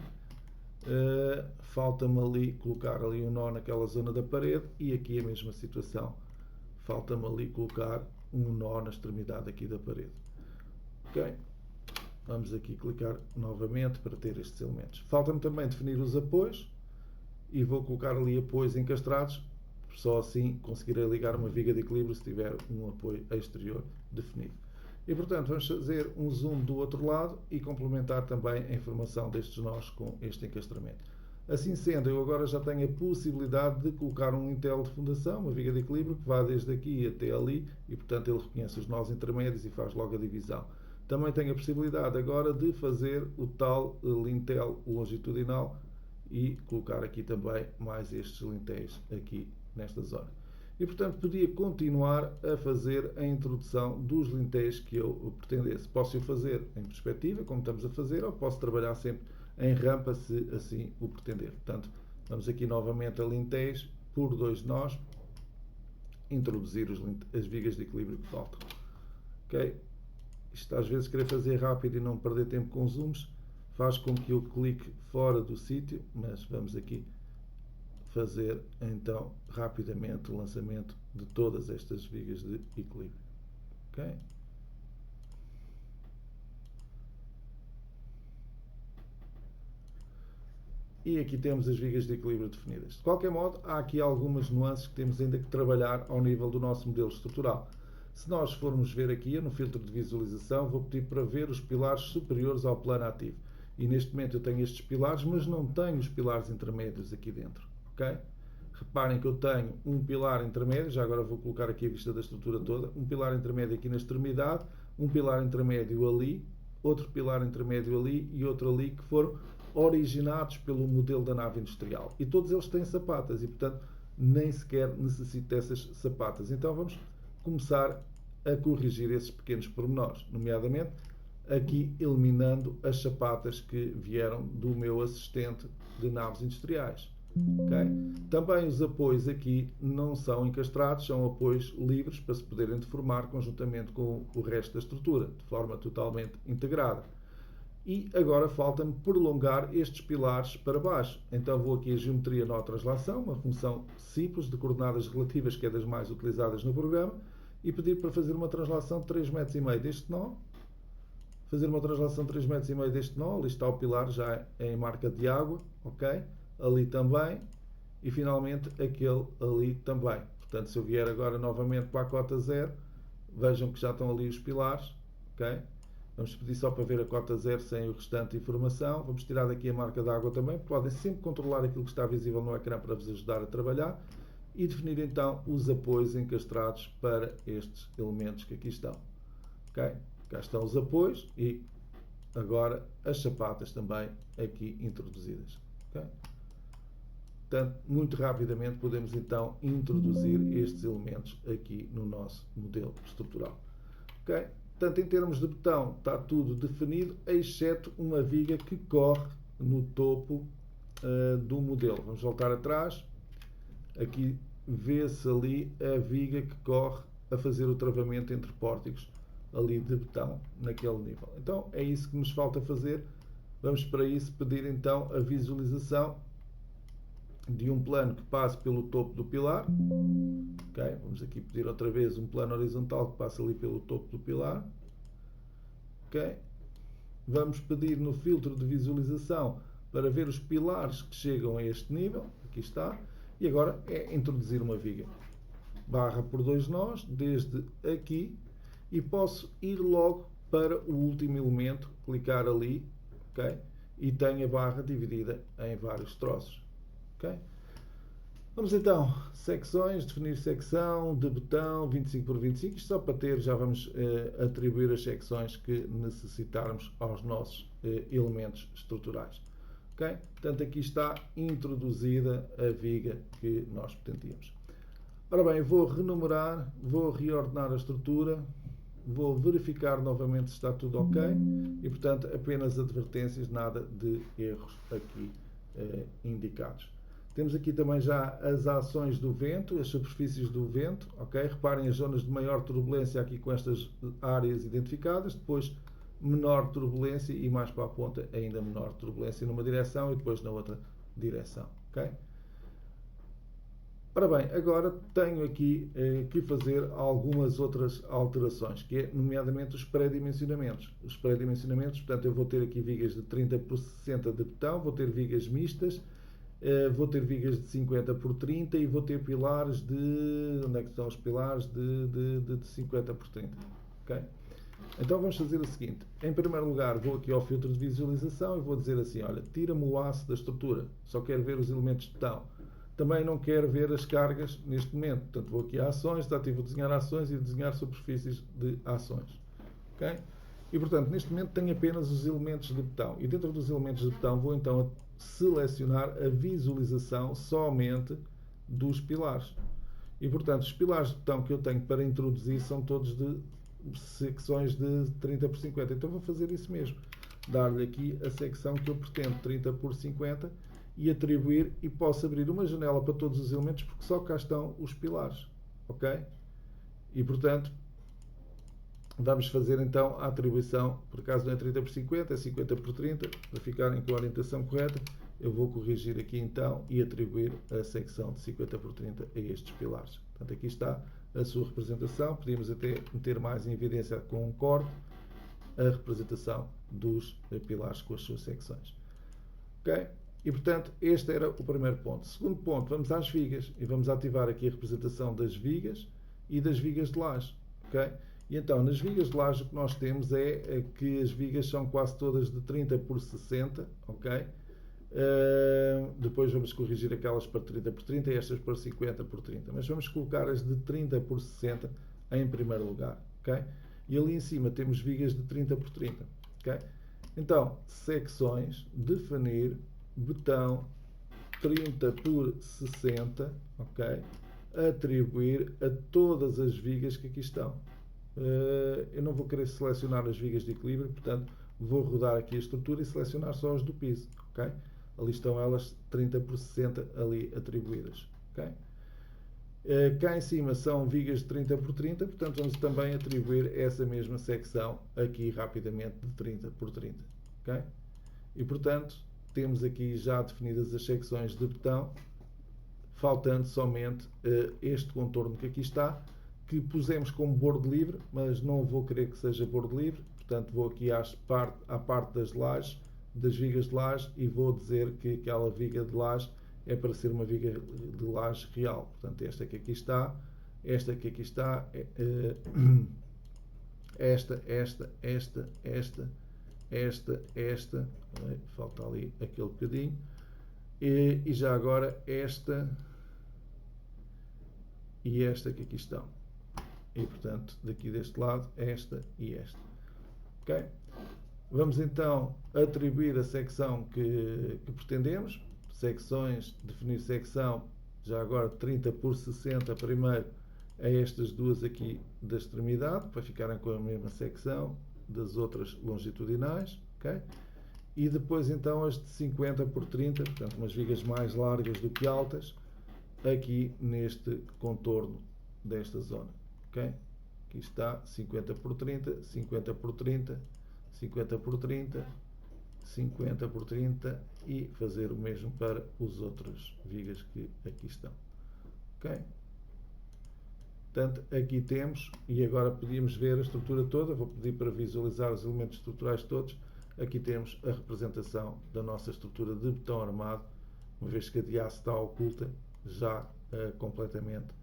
Speaker 1: Falta-me ali colocar ali um nó naquela zona da parede e aqui a mesma situação. Falta-me ali colocar um nó na extremidade aqui da parede. Ok? Vamos aqui clicar novamente para ter estes elementos. Falta-me também definir os apoios e vou colocar ali apoios encastrados, Só assim conseguirei ligar uma viga de equilíbrio se tiver um apoio exterior definido. E portanto vamos fazer um zoom do outro lado e complementar também a informação destes nós com este encastramento. Assim sendo, eu agora já tenho a possibilidade de colocar um lintel de fundação, uma viga de equilíbrio, que vá desde aqui até ali e portanto ele reconhece os nós intermédios e faz logo a divisão. Também tenho a possibilidade agora de fazer o tal lintel longitudinal e colocar aqui também mais estes lintéis aqui nesta zona. E portanto podia continuar a fazer a introdução dos lintéis que eu pretendesse. Posso fazer em perspectiva, como estamos a fazer, ou posso trabalhar sempre em rampa, se assim o pretender. Portanto, vamos aqui novamente a lintéis por 2 nós, introduzir as vigas de equilíbrio que faltam. Ok? Isto às vezes querer fazer rápido e não perder tempo com zooms faz com que eu clique fora do sítio, mas vamos aqui fazer então rapidamente o lançamento de todas estas vigas de equilíbrio. Ok? E aqui temos as vigas de equilíbrio definidas. De qualquer modo, há aqui algumas nuances que temos ainda que trabalhar ao nível do nosso modelo estrutural. Se nós formos ver aqui no filtro de visualização, vou pedir para ver os pilares superiores ao plano ativo. E neste momento eu tenho estes pilares, mas não tenho os pilares intermédios aqui dentro. Ok? Reparem que eu tenho um pilar intermédio, já agora vou colocar aqui a vista da estrutura toda, um pilar intermédio aqui na extremidade, um pilar intermédio ali, outro pilar intermédio ali e outro ali, que foram originados pelo modelo da nave industrial. E todos eles têm sapatas e, portanto, nem sequer necessito dessas sapatas. Então vamos começar a corrigir esses pequenos pormenores, nomeadamente aqui eliminando as sapatas que vieram do meu assistente de naves industriais. Okay? Também os apoios aqui não são encastrados, são apoios livres para se poderem deformar conjuntamente com o resto da estrutura, de forma totalmente integrada. E agora falta-me prolongar estes pilares para baixo. Então vou aqui a geometria nó translação, uma função simples de coordenadas relativas que é das mais utilizadas no programa, e pedir para fazer uma translação de 3,5 m deste nó, fazer uma translação de 3,5 m deste nó, ali está o pilar já em marca de água, ok? Ali também, e finalmente aquele ali também. Portanto, se eu vier agora novamente para a cota 0, vejam que já estão ali os pilares, ok? Vamos pedir só para ver a cota 0 sem o restante de informação. Vamos tirar daqui a marca de água também. Podem sempre controlar aquilo que está visível no ecrã para vos ajudar a trabalhar. E definir então os apoios encastrados para estes elementos que aqui estão. Ok? Cá estão os apoios e agora as sapatas também aqui introduzidas. Okay? Portanto, muito rapidamente podemos então introduzir estes elementos aqui no nosso modelo estrutural. Okay? Portanto, em termos de botão, está tudo definido, exceto uma viga que corre no topo do modelo. Vamos voltar atrás. Aqui vê-se ali a viga que corre a fazer o travamento entre pórticos ali de betão, naquele nível. Então, é isso que nos falta fazer. Vamos para isso pedir então a visualização de um plano que passe pelo topo do pilar. Okay? Vamos aqui pedir outra vez um plano horizontal que passe ali pelo topo do pilar. Okay? Vamos pedir no filtro de visualização para ver os pilares que chegam a este nível. Aqui está. E agora é introduzir uma viga. Barra por 2 nós, desde aqui, e posso ir logo para o último elemento, clicar ali, ok? E tenho a barra dividida em vários troços. Okay? Vamos então, secções, definir secção de botão 25 por 25, isto só para ter, já vamos atribuir as secções que necessitarmos aos nossos elementos estruturais. Okay? Portanto, aqui está introduzida a viga que nós pretendíamos. Ora bem, vou renumerar, vou reordenar a estrutura, vou verificar novamente se está tudo ok e, portanto, apenas advertências, nada de erros aqui indicados. Temos aqui também já as ações do vento, as superfícies do vento, ok? Reparem as zonas de maior turbulência aqui com estas áreas identificadas, depois menor turbulência e mais para a ponta ainda menor turbulência numa direção e depois na outra direção, ok? Ora bem, agora tenho aqui que fazer algumas outras alterações, que é nomeadamente os pré-dimensionamentos. Os pré-dimensionamentos, portanto, eu vou ter aqui vigas de 30 por 60 de betão, vou ter vigas mistas Vou ter vigas de 50 por 30 e vou ter pilares de... Onde é que estão os pilares? De 50 por 30. Okay? Então vamos fazer o seguinte. Em primeiro lugar, vou aqui ao filtro de visualização e vou dizer assim, olha, tira-me o aço da estrutura. Só quero ver os elementos de betão. Também não quero ver as cargas neste momento. Portanto, vou aqui a ações, desativo desenhar ações e desenhar superfícies de ações. Okay? E, portanto, neste momento tenho apenas os elementos de betão. E dentro dos elementos de betão vou então selecionar a visualização somente dos pilares. E, portanto, os pilares de betão que eu tenho para introduzir são todos de secções de 30 por 50. Então vou fazer isso mesmo. Dar-lhe aqui a secção que eu pretendo, 30 por 50, e atribuir, e posso abrir uma janela para todos os elementos, porque só cá estão os pilares. Ok? E, portanto, vamos fazer então a atribuição, por acaso não é 30 por 50, é 50 por 30, para ficarem com a orientação correta. Eu vou corrigir aqui então e atribuir a secção de 50 por 30 a estes pilares. Portanto, aqui está a sua representação. Podíamos até meter mais em evidência com um corte a representação dos pilares com as suas secções. Ok? E, portanto, este era o primeiro ponto. Segundo ponto, vamos às vigas e vamos ativar aqui a representação das vigas e das vigas de laje. Ok? E então, nas vigas de laje o que nós temos é que as vigas são quase todas de 30 por 60, ok? Depois vamos corrigir aquelas para 30 por 30 e estas para 50 por 30. Mas vamos colocar as de 30 por 60 em primeiro lugar, ok? E ali em cima temos vigas de 30 por 30, ok? Então, secções, definir, betão, 30 por 60, ok? Atribuir a todas as vigas que aqui estão. Eu não vou querer selecionar as vigas de equilíbrio, portanto, vou rodar aqui a estrutura e selecionar só as do piso, ok? Ali estão elas 30 por 60 ali atribuídas, ok? Cá em cima são vigas de 30 por 30, portanto vamos também atribuir essa mesma secção aqui rapidamente de 30 por 30, ok? E portanto temos aqui já definidas as secções de betão, faltando somente este contorno que aqui está, que pusemos como bordo livre, mas não vou querer que seja bordo livre, portanto vou aqui à parte das lajes, das vigas de laje, e vou dizer que aquela viga de laje é para ser uma viga de laje real. Portanto, esta que aqui está, esta que aqui está, esta, falta ali aquele bocadinho, e já agora esta e esta que aqui estão. E, portanto, daqui deste lado, esta e esta. Ok? Vamos então atribuir a secção que pretendemos. Secções, definir secção, já agora 30 por 60 primeiro, a estas duas aqui da extremidade, para ficarem com a mesma secção das outras longitudinais. Ok? E depois então as de 50 por 30, portanto, umas vigas mais largas do que altas, aqui neste contorno desta zona. Okay? Aqui está 50 por 30, 50 por 30, 50 por 30, 50 por 30 e fazer o mesmo para os outros vigas que aqui estão. Ok? Portanto, aqui temos, e agora podíamos ver a estrutura toda, vou pedir para visualizar os elementos estruturais todos. Aqui temos a representação da nossa estrutura de betão armado, uma vez que a de aço está oculta, já completamente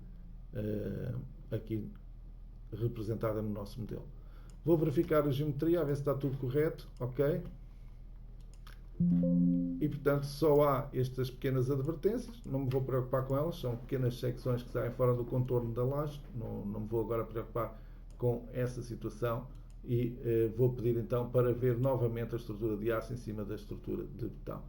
Speaker 1: aqui representada no nosso modelo. Vou verificar a geometria, a ver se está tudo correto, ok? E portanto só há estas pequenas advertências, não me vou preocupar com elas, são pequenas secções que saem fora do contorno da laje, não me vou agora preocupar com essa situação e vou pedir então para ver novamente a estrutura de aço em cima da estrutura de betão.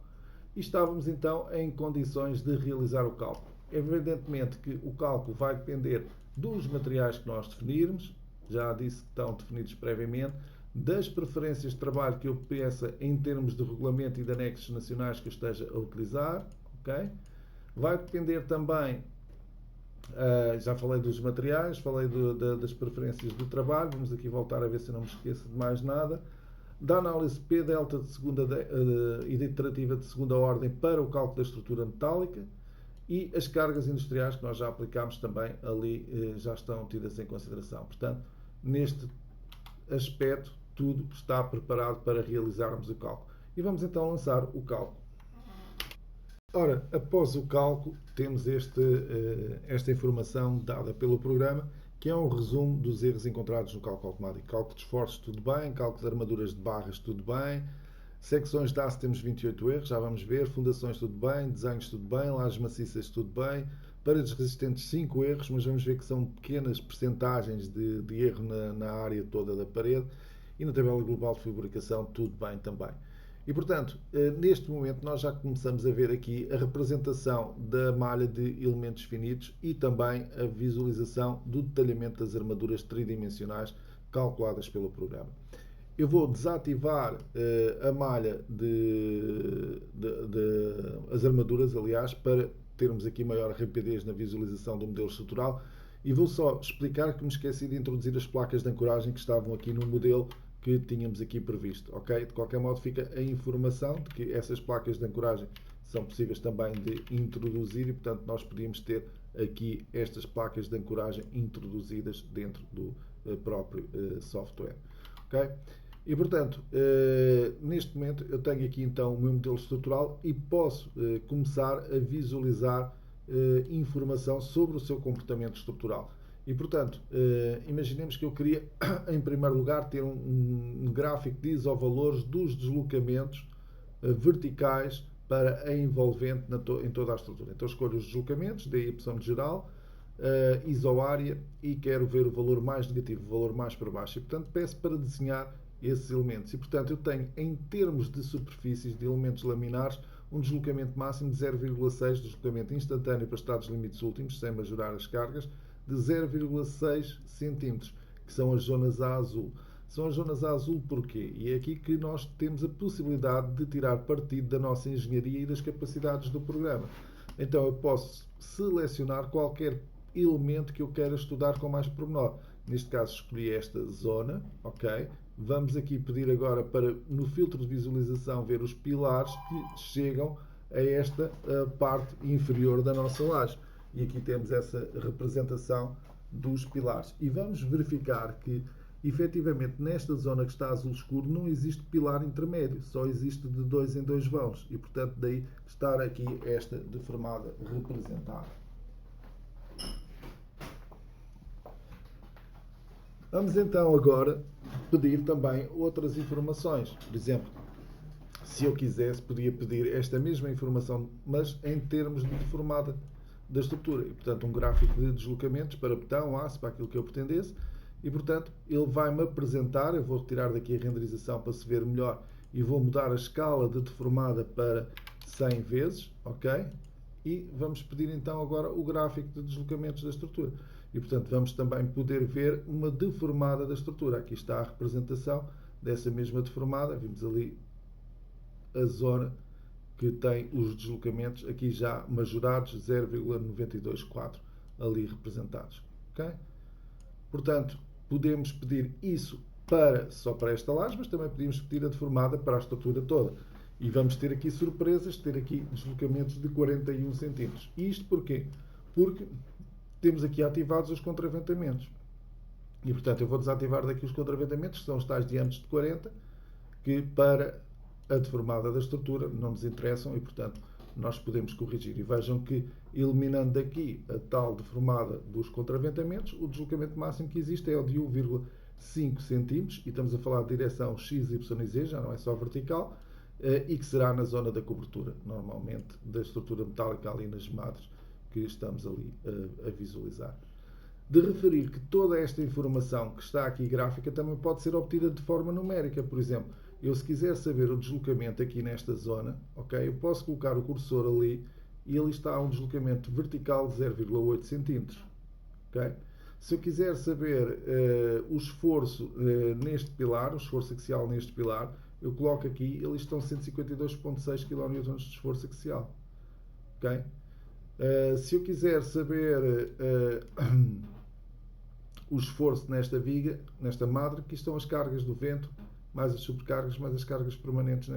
Speaker 1: E estávamos então em condições de realizar o cálculo. Evidentemente que o cálculo vai depender dos materiais que nós definirmos, já disse que estão definidos previamente, das preferências de trabalho que eu peça em termos de regulamento e de anexos nacionais que eu esteja a utilizar, ok? Vai depender também, já falei dos materiais, falei das preferências de trabalho, vamos aqui voltar a ver se não me esqueço de mais nada, da análise P delta de segunda e de iterativa de segunda ordem para o cálculo da estrutura metálica, e as cargas industriais que nós já aplicámos também ali já estão tidas em consideração. Portanto, neste aspecto, tudo está preparado para realizarmos o cálculo. E vamos então lançar o cálculo. Ora, após o cálculo, temos esta informação dada pelo programa, que é um resumo dos erros encontrados no cálculo automático. Cálculo de esforços, tudo bem. Cálculo de armaduras de barras, tudo bem. Secções de aço, temos 28 erros, já vamos ver. Fundações, tudo bem. Desenhos, tudo bem. Lajes maciças, tudo bem. Paredes resistentes, 5 erros, mas vamos ver que são pequenas percentagens de erro na área toda da parede. E na tabela global de fabricação, tudo bem também. E, portanto, neste momento nós já começamos a ver aqui a representação da malha de elementos finitos e também a visualização do detalhamento das armaduras tridimensionais calculadas pelo programa. Eu vou desativar a malha as armaduras, aliás, para termos aqui maior rapidez na visualização do modelo estrutural, e vou só explicar que me esqueci de introduzir as placas de ancoragem que estavam aqui no modelo que tínhamos aqui previsto, ok? De qualquer modo fica a informação de que essas placas de ancoragem são possíveis também de introduzir e, portanto, nós podíamos ter aqui estas placas de ancoragem introduzidas dentro do próprio software, ok? E, portanto, neste momento eu tenho aqui então o meu modelo estrutural e posso começar a visualizar informação sobre o seu comportamento estrutural. E, portanto, imaginemos que eu queria, em primeiro lugar, ter um gráfico de isovalores dos deslocamentos verticais para a envolvente em toda a estrutura. Então, escolho os deslocamentos, DY de geral, isoárea, e quero ver o valor mais negativo, o valor mais para baixo. E, portanto, peço para desenhar esses elementos. E, portanto, eu tenho, em termos de superfícies de elementos laminares, um deslocamento máximo de 0,6, deslocamento instantâneo para estados limites últimos, sem majorar as cargas, de 0,6 cm, que são as zonas A azul. São as zonas A azul porquê? E é aqui que nós temos a possibilidade de tirar partido da nossa engenharia e das capacidades do programa. Então eu posso selecionar qualquer elemento que eu queira estudar com mais pormenor. Neste caso escolhi esta zona, ok? Vamos aqui pedir agora para, no filtro de visualização, ver os pilares que chegam a esta parte inferior da nossa laje. E aqui temos essa representação dos pilares. E vamos verificar que, efetivamente, nesta zona que está azul escuro, não existe pilar intermédio, só existe de 2 em 2 vãos. E, portanto, daí estar aqui esta deformada representada. Vamos então agora pedir também outras informações. Por exemplo, se eu quisesse, podia pedir esta mesma informação, mas em termos de deformada da estrutura. E, portanto, um gráfico de deslocamentos para botão, aço, para aquilo que eu pretendesse. E, portanto, ele vai-me apresentar, eu vou retirar daqui a renderização para se ver melhor, e vou mudar a escala de deformada para 100 vezes, ok? E vamos pedir então agora o gráfico de deslocamentos da estrutura. E, portanto, vamos também poder ver uma deformada da estrutura. Aqui está a representação dessa mesma deformada. Vimos ali a zona que tem os deslocamentos aqui já majorados, 0,924 ali representados. Okay? Portanto, podemos pedir isso só para esta laje, mas também podemos pedir a deformada para a estrutura toda. E vamos ter aqui surpresas, ter aqui deslocamentos de 41 cm. E isto porquê? Porque temos aqui ativados os contraventamentos. E, portanto, eu vou desativar daqui os contraventamentos, que são os tais diâmetros de 40, que para a deformada da estrutura não nos interessam e, portanto, nós podemos corrigir. E vejam que, eliminando daqui a tal deformada dos contraventamentos, o deslocamento máximo que existe é o de 1,5 cm, e estamos a falar de direção X, Y e Z, já não é só vertical, e que será na zona da cobertura, normalmente, da estrutura metálica ali nas gemadas que estamos ali a visualizar. De referir que toda esta informação que está aqui gráfica também pode ser obtida de forma numérica. Por exemplo, eu se quiser saber o deslocamento aqui nesta zona, ok, eu posso colocar o cursor ali e ali está um deslocamento vertical de 0,8 cm. Okay? Se eu quiser saber o esforço neste pilar, o esforço axial neste pilar, eu coloco aqui, eles estão 152,6 kN de esforço axial. Okay? Se eu quiser saber o esforço nesta viga, nesta madre, aqui estão as cargas do vento, mais as sobrecargas, mais as cargas permanentes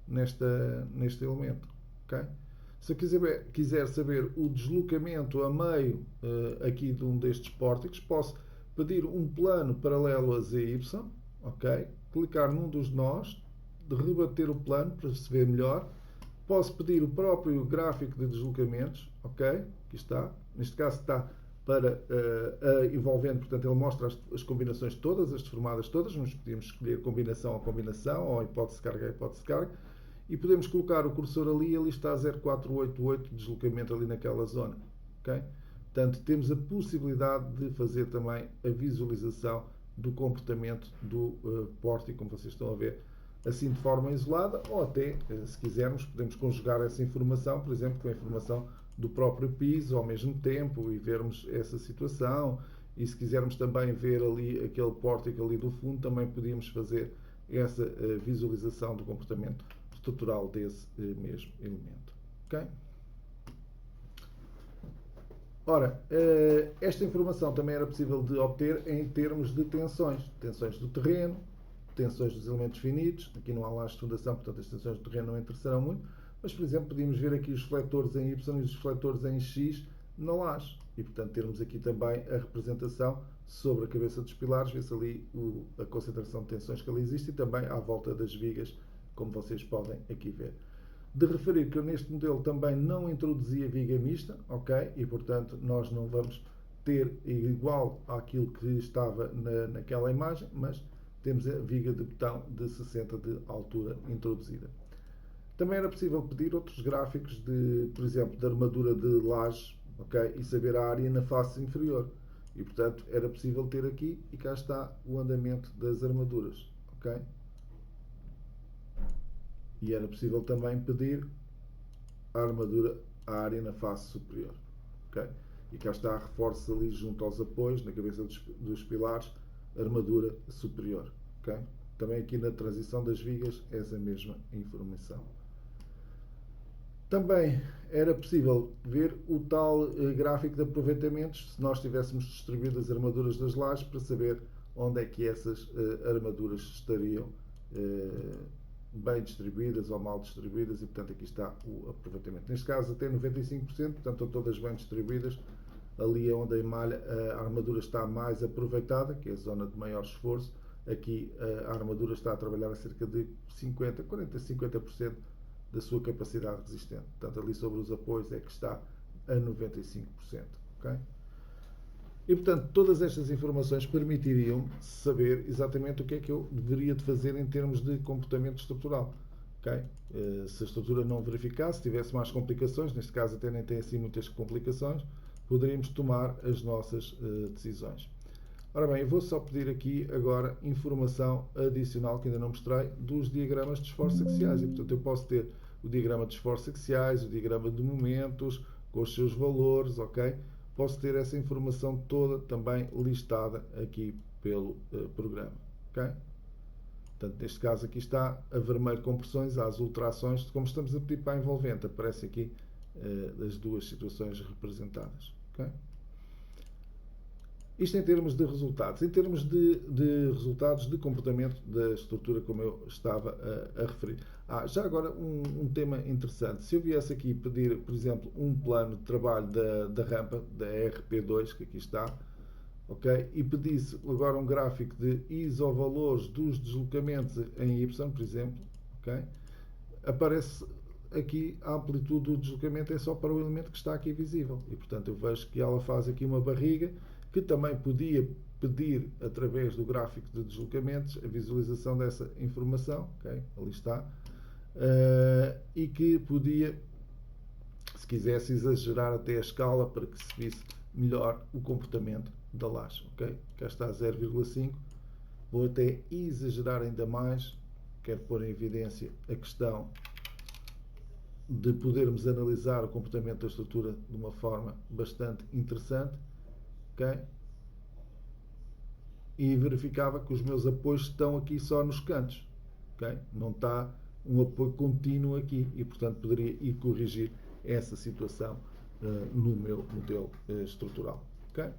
Speaker 1: neste elemento. Okay? Se eu quiser saber o deslocamento a meio aqui de um destes pórticos, posso pedir um plano paralelo a ZY, okay? Clicar num dos nós, rebater o plano para se ver melhor. Posso pedir o próprio gráfico de deslocamentos, ok? Aqui está. Neste caso está para a envolvente, portanto ele mostra as combinações todas, as deformadas todas. Nós podemos escolher combinação a combinação, ou hipótese de carga a hipótese de carga. E podemos colocar o cursor ali e ali está 0488 de deslocamento ali naquela zona, ok? Portanto, temos a possibilidade de fazer também a visualização do comportamento do pórtico, como vocês estão a ver, assim de forma isolada, ou até, se quisermos, podemos conjugar essa informação, por exemplo, com a informação do próprio piso ao mesmo tempo e vermos essa situação. E se quisermos também ver ali aquele pórtico ali do fundo, também podíamos fazer essa visualização do comportamento estrutural desse mesmo elemento. Ok? Ora, esta informação também era possível de obter em termos de tensões. Tensões do terreno, tensões dos elementos finitos. Aqui não há lajes de fundação, portanto as tensões do terreno não interessarão muito. Mas, por exemplo, podíamos ver aqui os fletores em Y e os fletores em X na laje. E, portanto, termos aqui também a representação sobre a cabeça dos pilares, vê-se ali a concentração de tensões que ali existe e também à volta das vigas, como vocês podem aqui ver. De referir que eu neste modelo também não introduzi a viga mista, ok? E portanto nós não vamos ter igual àquilo que estava naquela imagem, mas temos a viga de betão de 60 de altura introduzida. Também era possível pedir outros gráficos de, por exemplo, de armadura de laje, ok? E saber a área na face inferior. E portanto era possível ter aqui, e cá está o andamento das armaduras, ok? E era possível também pedir a armadura, a área na face superior. Okay? E cá está, reforça ali junto aos apoios, na cabeça dos pilares, armadura superior. Okay? Também aqui na transição das vigas, essa mesma informação. Também era possível ver o tal gráfico de aproveitamentos, se nós tivéssemos distribuído as armaduras das lajes, para saber onde é que essas armaduras estariam bem distribuídas ou mal distribuídas, e portanto aqui está o aproveitamento. Neste caso até 95%, portanto estão todas bem distribuídas. Ali é onde a armadura está mais aproveitada, que é a zona de maior esforço. Aqui a armadura está a trabalhar a cerca de 50% da sua capacidade resistente. Portanto ali sobre os apoios é que está a 95%. Okay? E, portanto, todas estas informações permitiriam saber exatamente o que é que eu deveria de fazer em termos de comportamento estrutural. Okay? Se a estrutura não verificasse, se tivesse mais complicações, neste caso até nem tem assim muitas complicações, poderíamos tomar as nossas decisões. Ora bem, eu vou só pedir aqui agora informação adicional que ainda não mostrei dos diagramas de esforços axiais. E, portanto, eu posso ter o diagrama de esforços axiais, o diagrama de momentos, com os seus valores, ok? Posso ter essa informação toda também listada aqui pelo programa. Okay? Portanto, neste caso aqui está a vermelho compressões, a azul trações, como estamos a pedir para a envolvente, aparece aqui as duas situações representadas. Okay? Isto em termos de resultados. Em termos de resultados de comportamento da estrutura, como eu estava a referir. Já agora um tema interessante. Se eu viesse aqui pedir, por exemplo, um plano de trabalho da rampa, da RP2, que aqui está, okay, e pedisse agora um gráfico de isovalores dos deslocamentos em Y, por exemplo, okay, aparece aqui a amplitude do deslocamento é só para o elemento que está aqui visível. E, portanto, eu vejo que ela faz aqui uma barriga, que também podia pedir, através do gráfico de deslocamentos, a visualização dessa informação, okay? Ali está, e que podia, se quisesse, exagerar até a escala para que se visse melhor o comportamento da laje. Okay? Cá está 0,5, vou até exagerar ainda mais, quero pôr em evidência a questão de podermos analisar o comportamento da estrutura de uma forma bastante interessante. Okay? E verificava que os meus apoios estão aqui só nos cantos. Okay? Não está um apoio contínuo aqui e, portanto, poderia ir corrigir essa situação no meu modelo estrutural. Okay?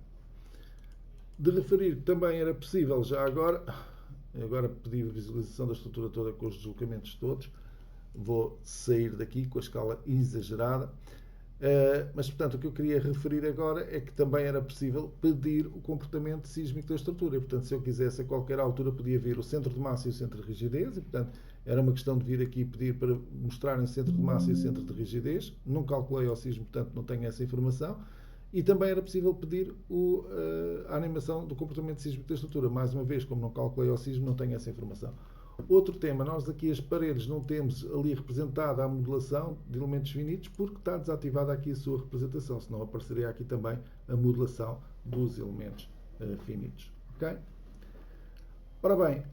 Speaker 1: De referir que também era possível, já agora pedir a visualização da estrutura toda com os deslocamentos todos. Vou sair daqui com a escala exagerada. Mas, portanto, o que eu queria referir agora é que também era possível pedir o comportamento sísmico da estrutura. E, portanto, se eu quisesse, a qualquer altura, podia vir o centro de massa e o centro de rigidez. E, portanto, era uma questão de vir aqui pedir para mostrarem o centro de massa e o centro de rigidez. Não calculei ao sismo, portanto, não tenho essa informação. E também era possível pedir a animação do comportamento sísmico da estrutura. Mais uma vez, como não calculei ao sismo, não tenho essa informação. Outro tema, nós aqui as paredes não temos ali representada a modulação de elementos finitos porque está desativada aqui a sua representação, senão apareceria aqui também a modulação dos elementos finitos. Okay? Ora bem,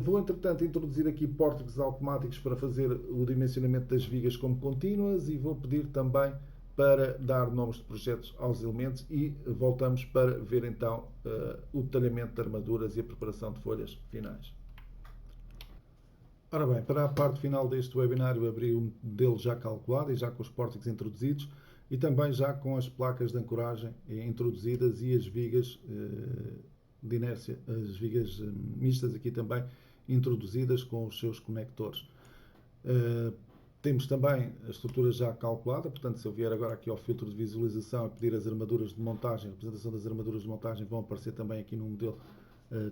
Speaker 1: vou entretanto introduzir aqui pórticos automáticos para fazer o dimensionamento das vigas como contínuas e vou pedir também para dar nomes de projetos aos elementos e voltamos para ver então o detalhamento de armaduras e a preparação de folhas finais. Ora bem, para a parte final deste webinário abri um modelo já calculado e já com os pórticos introduzidos e também já com as placas de ancoragem introduzidas e as vigas de inércia, as vigas mistas aqui também introduzidas com os seus conectores. Temos também a estrutura já calculada, portanto se eu vier agora aqui ao filtro de visualização e pedir as armaduras de montagem, a representação das armaduras de montagem vão aparecer também aqui no modelo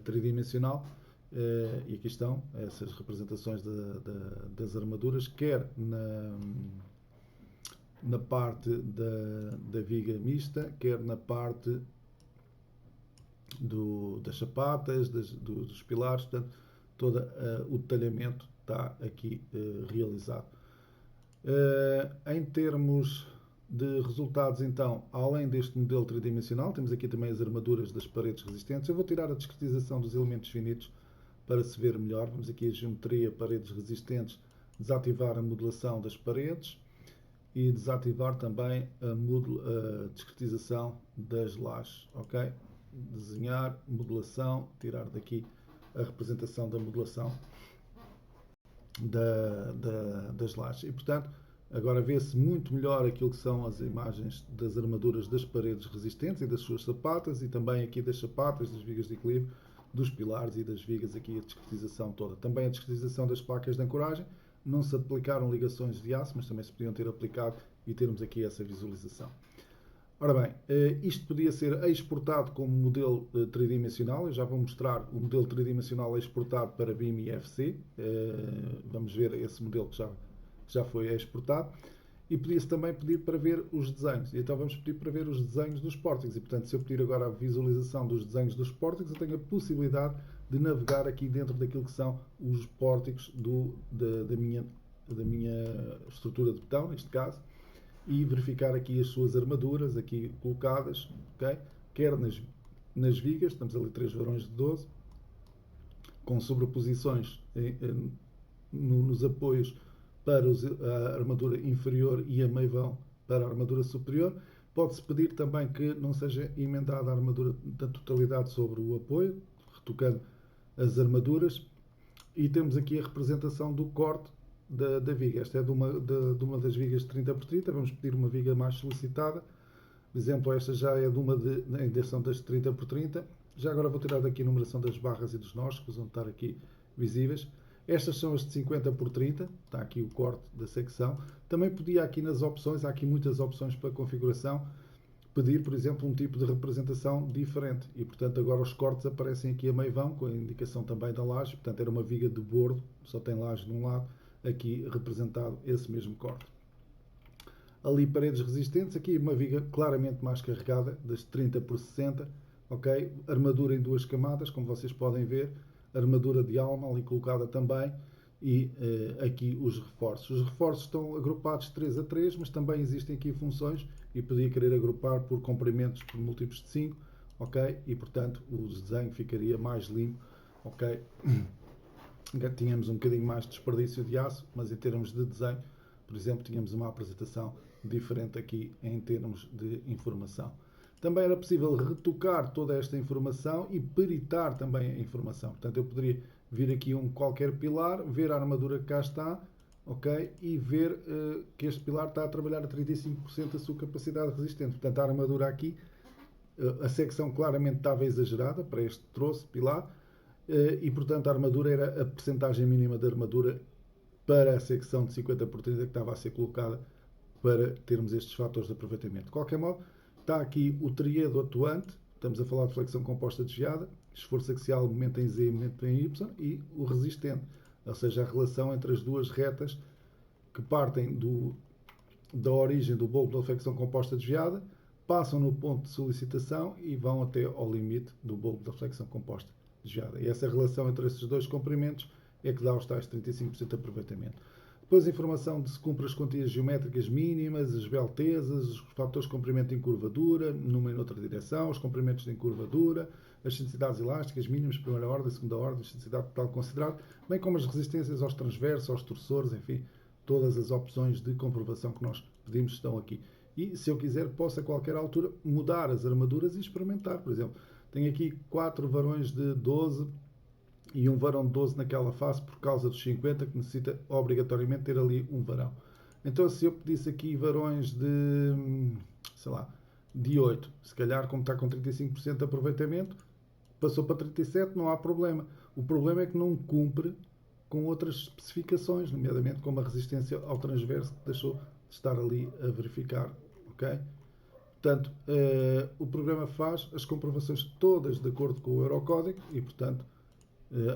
Speaker 1: tridimensional. E aqui estão essas representações das armaduras, quer na parte da viga mista, quer na parte das chapatas, dos pilares, portanto, todo o detalhamento está aqui realizado. Em termos de resultados, então, além deste modelo tridimensional, temos aqui também as armaduras das paredes resistentes. Eu vou tirar a discretização dos elementos finitos para se ver melhor. Vamos aqui a geometria, paredes resistentes, desativar a modulação das paredes e desativar também a discretização das lajes. Ok? Desenhar, modulação, tirar daqui a representação da modulação das lajes. E, portanto, agora vê-se muito melhor aquilo que são as imagens das armaduras das paredes resistentes e das suas sapatas e também aqui das sapatas, das vigas de equilíbrio, dos pilares e das vigas, aqui a discretização toda. Também a discretização das placas de ancoragem. Não se aplicaram ligações de aço, mas também se podiam ter aplicado e termos aqui essa visualização. Ora bem, isto podia ser exportado como modelo tridimensional. Eu já vou mostrar o modelo tridimensional exportado para BIM e FC. Vamos ver esse modelo que já foi exportado. E podia-se também pedir para ver os desenhos. Então vamos pedir para ver os desenhos dos pórticos. E portanto, se eu pedir agora a visualização dos desenhos dos pórticos, eu tenho a possibilidade de navegar aqui dentro daquilo que são os pórticos da minha estrutura de betão, neste caso, e verificar aqui as suas armaduras, aqui colocadas, okay? Quer nas vigas, temos ali 3 varões de 12, com sobreposições nos apoios para a armadura inferior e a meio-vão para a armadura superior. Pode-se pedir também que não seja emendada a armadura da totalidade sobre o apoio, retocando as armaduras. E temos aqui a representação do corte da viga. Esta é de uma das vigas de 30 por 30. Vamos pedir uma viga mais solicitada. Por exemplo, esta já é em direção das 30 por 30. Já agora vou tirar daqui a numeração das barras e dos nós, que vão estar aqui visíveis. Estas são as de 50 por 30, está aqui o corte da secção. Também podia aqui nas opções, há aqui muitas opções para configuração, pedir, por exemplo, um tipo de representação diferente. E, portanto, agora os cortes aparecem aqui a meio vão, com a indicação também da laje. Portanto, era uma viga de bordo, só tem laje num lado, aqui representado esse mesmo corte. Ali paredes resistentes, aqui uma viga claramente mais carregada, das 30 por 60, ok? Armadura em 2 camadas, como vocês podem ver. Armadura de alma ali colocada também e aqui os reforços. Os reforços estão agrupados 3 a 3, mas também existem aqui funções e podia querer agrupar por comprimentos por múltiplos de 5, ok? E portanto o desenho ficaria mais limpo, ok? Tínhamos um bocadinho mais de desperdício de aço, mas em termos de desenho, por exemplo, tínhamos uma apresentação diferente aqui em termos de informação. Também era possível retocar toda esta informação e peritar também a informação. Portanto, eu poderia vir aqui qualquer pilar, ver a armadura que cá está, ok? E ver que este pilar está a trabalhar a 35% da sua capacidade resistente. Portanto, a armadura aqui, a secção claramente estava exagerada para este troço, pilar, e portanto a armadura era a percentagem mínima de armadura para a secção de 50 por 30 que estava a ser colocada para termos estes fatores de aproveitamento. De qualquer modo, está aqui o triedo atuante, estamos a falar de flexão composta desviada, esforço axial, momento em Z, momento em Y, e o resistente, ou seja, a relação entre as duas retas que partem da origem do bolo da flexão composta desviada, passam no ponto de solicitação e vão até ao limite do bolo da flexão composta desviada. E essa relação entre esses dois comprimentos é que dá os tais 35% de aproveitamento. Depois a informação de se cumpre as quantias geométricas mínimas, as beltezas, os fatores de comprimento em curvadura, numa e noutra direção, os comprimentos em curvadura, as excentricidades elásticas mínimas, primeira ordem, segunda ordem, excentricidade total considerada, bem como as resistências aos transversos, aos torçores, enfim, todas as opções de comprovação que nós pedimos estão aqui. E, se eu quiser, posso a qualquer altura mudar as armaduras e experimentar. Por exemplo, tenho aqui 4 varões de 12 e um varão de 12 naquela face por causa dos 50, que necessita obrigatoriamente ter ali um varão. Então, se eu pedisse aqui varões de, sei lá, de 8, se calhar, como está com 35% de aproveitamento, passou para 37, não há problema. O problema é que não cumpre com outras especificações, nomeadamente com uma resistência ao transverso que deixou de estar ali a verificar. Ok? Portanto, o programa faz as comprovações todas de acordo com o Eurocódigo e, portanto,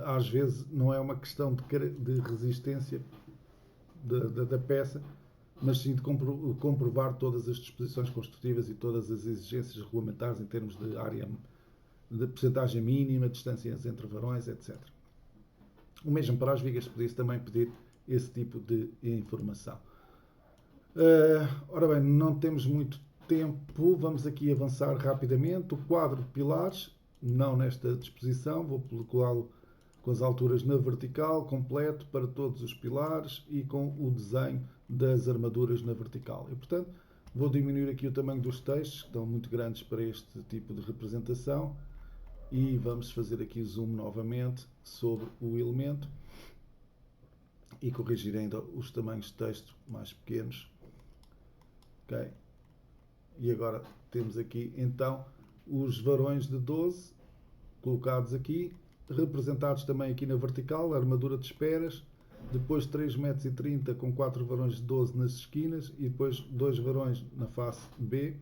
Speaker 1: às vezes não é uma questão de resistência da peça, mas sim de comprovar todas as disposições construtivas e todas as exigências regulamentares em termos de área, de percentagem mínima, distâncias entre varões, etc. O mesmo para as vigas, podia-se também pedir esse tipo de informação. Ora bem, não temos muito tempo, vamos aqui avançar rapidamente. O quadro de pilares, não nesta disposição, vou colocá-lo com as alturas na vertical, completo para todos os pilares e com o desenho das armaduras na vertical. E, portanto, vou diminuir aqui o tamanho dos textos, que estão muito grandes para este tipo de representação, e vamos fazer aqui zoom novamente sobre o elemento e corrigir ainda os tamanhos de texto mais pequenos. Ok? E agora temos aqui, então, os varões de 12 colocados aqui, representados também aqui na vertical, a armadura de esperas, depois 3,30 m com 4 varões de 12 nas esquinas e depois 2 varões na face B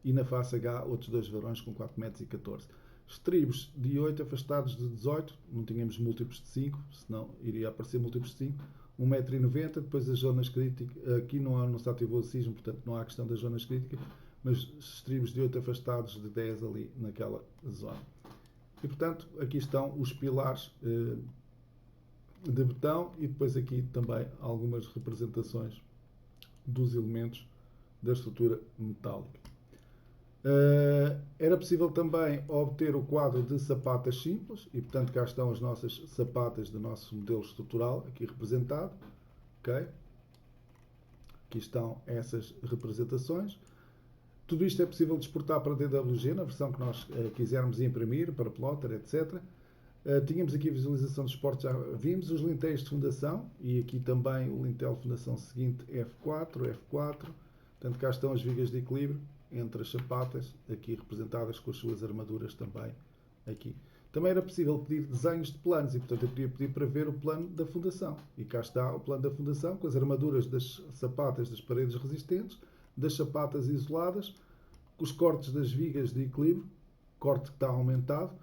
Speaker 1: e na face H outros 2 varões com 4,14 m. Estribos de 8 afastados de 18, não tínhamos múltiplos de 5, senão iria aparecer múltiplos de 5, 1,90 m, depois as zonas críticas, aqui não se ativou o sismo, portanto não há questão das zonas críticas, mas estribos de 8 afastados de 10 ali naquela zona. E, portanto, aqui estão os pilares de betão e depois aqui também algumas representações dos elementos da estrutura metálica. Era possível também obter o quadro de sapatas simples e, portanto, cá estão as nossas sapatas do nosso modelo estrutural, aqui representado. Okay? Aqui estão essas representações. Tudo isto é possível de exportar para DWG, na versão que nós quisermos imprimir, para plotter, etc. Tínhamos aqui a visualização dos suportes, já vimos os linteiros de fundação, e aqui também o lintel de fundação seguinte F4. Portanto, cá estão as vigas de equilíbrio entre as sapatas, aqui representadas com as suas armaduras também aqui. Também era possível pedir desenhos de planos, e portanto eu podia pedir para ver o plano da fundação. E cá está o plano da fundação, com as armaduras das sapatas das paredes resistentes, das sapatas isoladas, os cortes das vigas de equilíbrio, corte que está aumentado,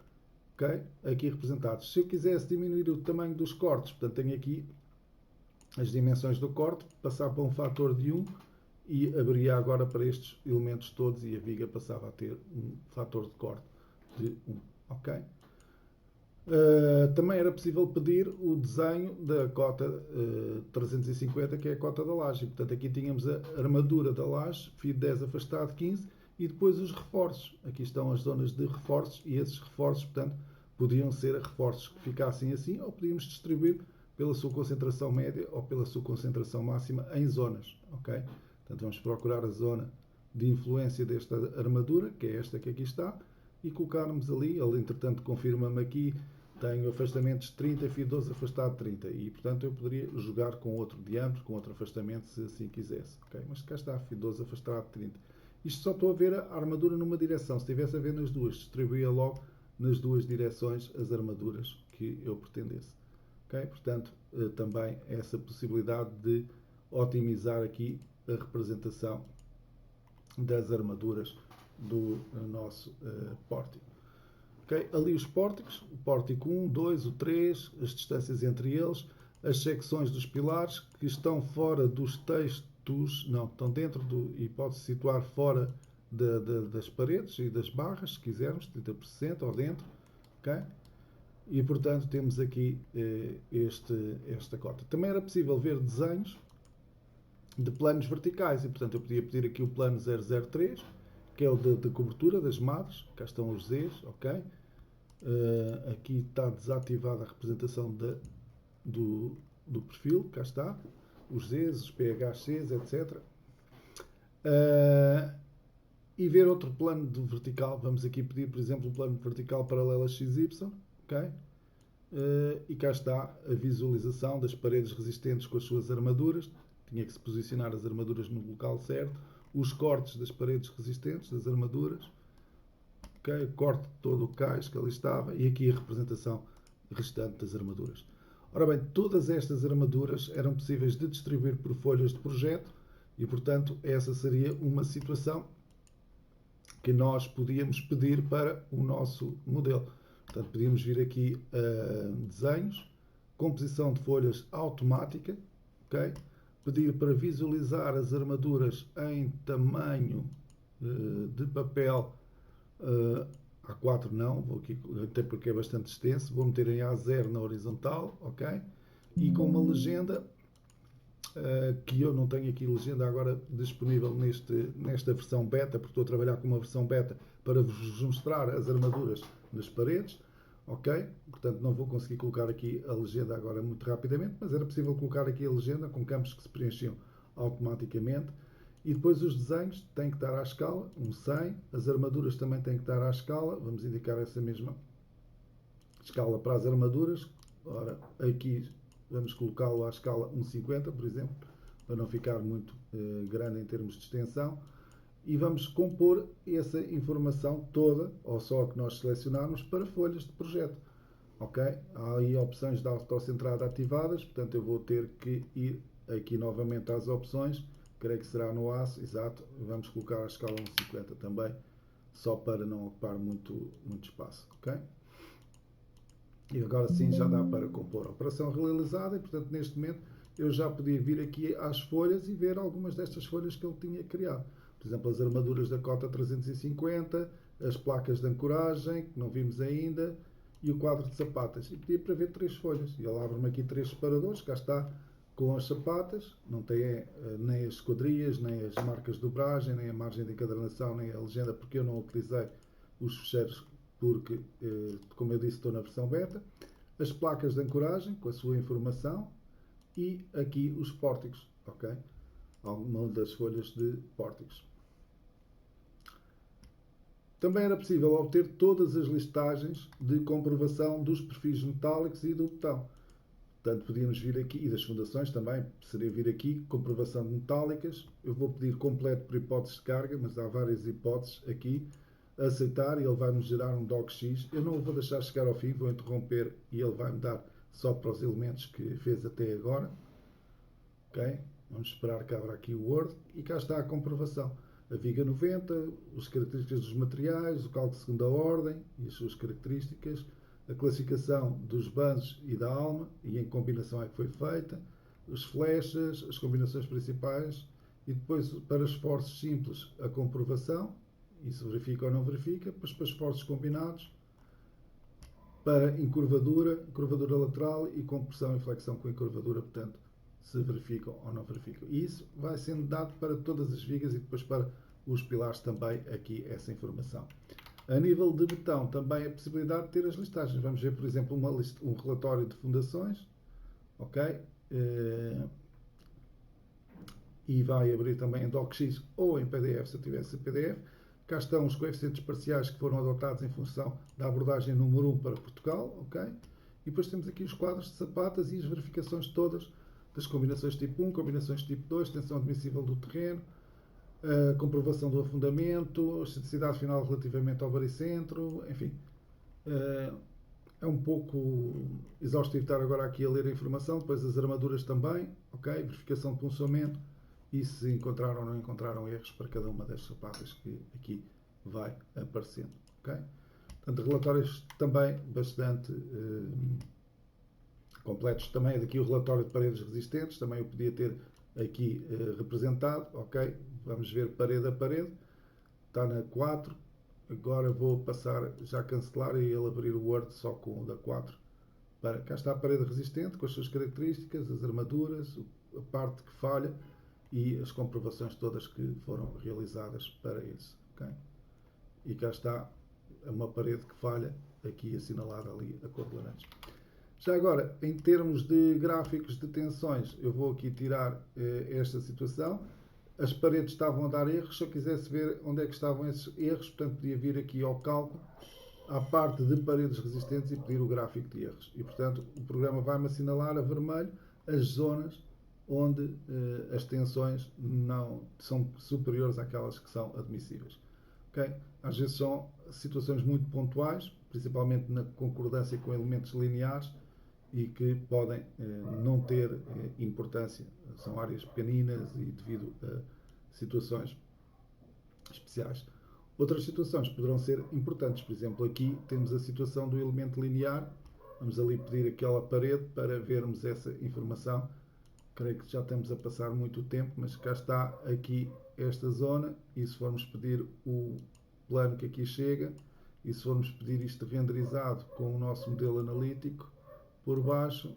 Speaker 1: okay? Aqui representados. Se eu quisesse diminuir o tamanho dos cortes, portanto tenho aqui as dimensões do corte, passar para um fator de 1 e abriria agora para estes elementos todos e a viga passava a ter um fator de corte de 1. Ok? Também era possível pedir o desenho da cota 350, que é a cota da laje. Portanto, aqui tínhamos a armadura da laje, fio 10 afastado 15, e depois os reforços. Aqui estão as zonas de reforços, e esses reforços, portanto, podiam ser reforços que ficassem assim, ou podíamos distribuir pela sua concentração média ou pela sua concentração máxima em zonas. Ok? Portanto, vamos procurar a zona de influência desta armadura, que é esta que aqui está, e colocarmos ali. Ele, entretanto, confirma-me aqui, tenho afastamentos de 30, fio 12 afastado de 30, e, portanto, eu poderia jogar com outro diâmetro, com outro afastamento, se assim quisesse. Okay? Mas cá está, fio 12 afastado de 30. Isto só estou a ver a armadura numa direção. Se estivesse a ver nas duas, distribuía logo nas duas direções as armaduras que eu pretendesse. Okay? Portanto, também essa possibilidade de otimizar aqui a representação das armaduras do nosso pórtico. Okay? Ali os pórticos, o pórtico 1, 2, o 3, as distâncias entre eles, as secções dos pilares que estão fora dos textos, não, estão dentro e pode-se situar fora das paredes e das barras, se quisermos, 30% ou dentro. Okay? E, portanto, temos aqui esta cota. Também era possível ver desenhos de planos verticais e, portanto, eu podia pedir aqui o plano 003, que é o de cobertura das madres. Cá estão os Zs, ok? Aqui está desativada a representação do perfil, cá está. Os Zs, os PHCs, etc. E ver outro plano de vertical. Vamos aqui pedir, por exemplo, um plano vertical paralelo a XY. Okay? E cá está a visualização das paredes resistentes com as suas armaduras. Tinha que se posicionar as armaduras no local certo. Os cortes das paredes resistentes, das armaduras. Okay? O corte de todo o cais que ali estava. E aqui a representação restante das armaduras. Ora bem, todas estas armaduras eram possíveis de distribuir por folhas de projeto. E, portanto, essa seria uma situação que nós podíamos pedir para o nosso modelo. Portanto, podíamos vir aqui a desenhos, composição de folhas automática, okay? Pedir para visualizar as armaduras em tamanho de papel A4 não, vou aqui, até porque é bastante extenso, vou meter em A0 na horizontal, ok? E com uma legenda, que eu não tenho aqui legenda agora disponível nesta versão beta, porque estou a trabalhar com uma versão beta para vos mostrar as armaduras nas paredes, ok? Portanto, não vou conseguir colocar aqui a legenda agora muito rapidamente, mas era possível colocar aqui a legenda com campos que se preenchiam automaticamente. E depois os desenhos têm que estar à escala, 1:100, as armaduras também têm que estar à escala, vamos indicar essa mesma escala para as armaduras. Ora, aqui vamos colocá-lo à escala 1:50, por exemplo, para não ficar muito grande em termos de extensão. E vamos compor essa informação toda, ou só a que nós selecionarmos, para folhas de projeto. Ok? Há aí opções de autocentrada ativadas, portanto eu vou ter que ir aqui novamente às opções, creio que será no aço, exato, vamos colocar a escala 1:50 também, só para não ocupar muito espaço. Ok? E agora sim já dá para compor a operação realizada e, portanto, neste momento eu já podia vir aqui às folhas e ver algumas destas folhas que ele tinha criado. Por exemplo, as armaduras da cota 350, as placas de ancoragem, que não vimos ainda, e o quadro de sapatas. E pedia para ver 3 folhas. E ele abre-me aqui 3 separadores, cá está, com as sapatas, não tem nem as esquadrias, nem as marcas de dobragem, nem a margem de encadernação, nem a legenda, porque eu não utilizei os fecheiros, porque, como eu disse, estou na versão beta. As placas de ancoragem, com a sua informação, e aqui os pórticos, ok? Alguma das folhas de pórticos. Também era possível obter todas as listagens de comprovação dos perfis metálicos e do botão. Portanto, podíamos vir aqui, e das fundações também, seria vir aqui, comprovação de metálicas. Eu vou pedir completo por hipótese de carga, mas há várias hipóteses aqui. Aceitar e ele vai-me gerar um docx. Eu não o vou deixar chegar ao fim, vou interromper e ele vai-me dar só para os elementos que fez até agora. Ok? Vamos esperar que abra aqui o Word e cá está a comprovação. A viga 90, as características dos materiais, o cálculo de segunda ordem e as suas características, a classificação dos banjos e da alma e em que combinação é que foi feita, as flechas, as combinações principais e depois para esforços simples a comprovação, e se verifica ou não verifica, depois para esforços combinados, para encurvadura, curvadura lateral e compressão e flexão com encurvadura, portanto, se verificam ou não verificam. E isso vai sendo dado para todas as vigas e depois para os pilares também aqui essa informação. A nível de botão também a possibilidade de ter as listagens. Vamos ver, por exemplo, um relatório de fundações, ok? E vai abrir também em docx ou em PDF, se eu tivesse PDF. Cá estão os coeficientes parciais que foram adotados em função da abordagem número 1 para Portugal, ok? E depois temos aqui os quadros de sapatas e as verificações todas das combinações tipo 1, combinações tipo 2, tensão admissível do terreno, a comprovação do afundamento, a elasticidade final relativamente ao baricentro, enfim. É um pouco exaustivo estar agora aqui a ler a informação, depois as armaduras também, ok? Verificação de punçamento e se encontraram ou não encontraram erros para cada uma das chapadas que aqui vai aparecendo. Okay? Portanto, relatórios também bastante completos. Também aqui o relatório de paredes resistentes, também eu podia ter aqui representado. Ok, vamos ver parede a parede, está na 4. Agora vou passar, já cancelar e ele abrir o Word só com o da 4. Cá está a parede resistente com as suas características, as armaduras, a parte que falha e as comprovações todas que foram realizadas para isso. Okay? E cá está uma parede que falha, aqui assinalada ali a cor de laranja. Já agora, em termos de gráficos de tensões, eu vou aqui tirar esta situação. As paredes estavam a dar erros. Se eu quisesse ver onde é que estavam esses erros, portanto, podia vir aqui ao cálculo, à parte de paredes resistentes e pedir o gráfico de erros. E, portanto, o programa vai-me assinalar a vermelho as zonas onde as tensões não são superiores àquelas que são admissíveis. Okay? Às vezes são situações muito pontuais, principalmente na concordância com elementos lineares, e que podem não ter importância. São áreas pequeninas e devido a situações especiais. Outras situações poderão ser importantes. Por exemplo, aqui temos a situação do elemento linear. Vamos ali pedir aquela parede para vermos essa informação. Creio que já estamos a passar muito tempo, mas cá está aqui esta zona. E se formos pedir o plano que aqui chega, e se formos pedir isto renderizado com o nosso modelo analítico, por baixo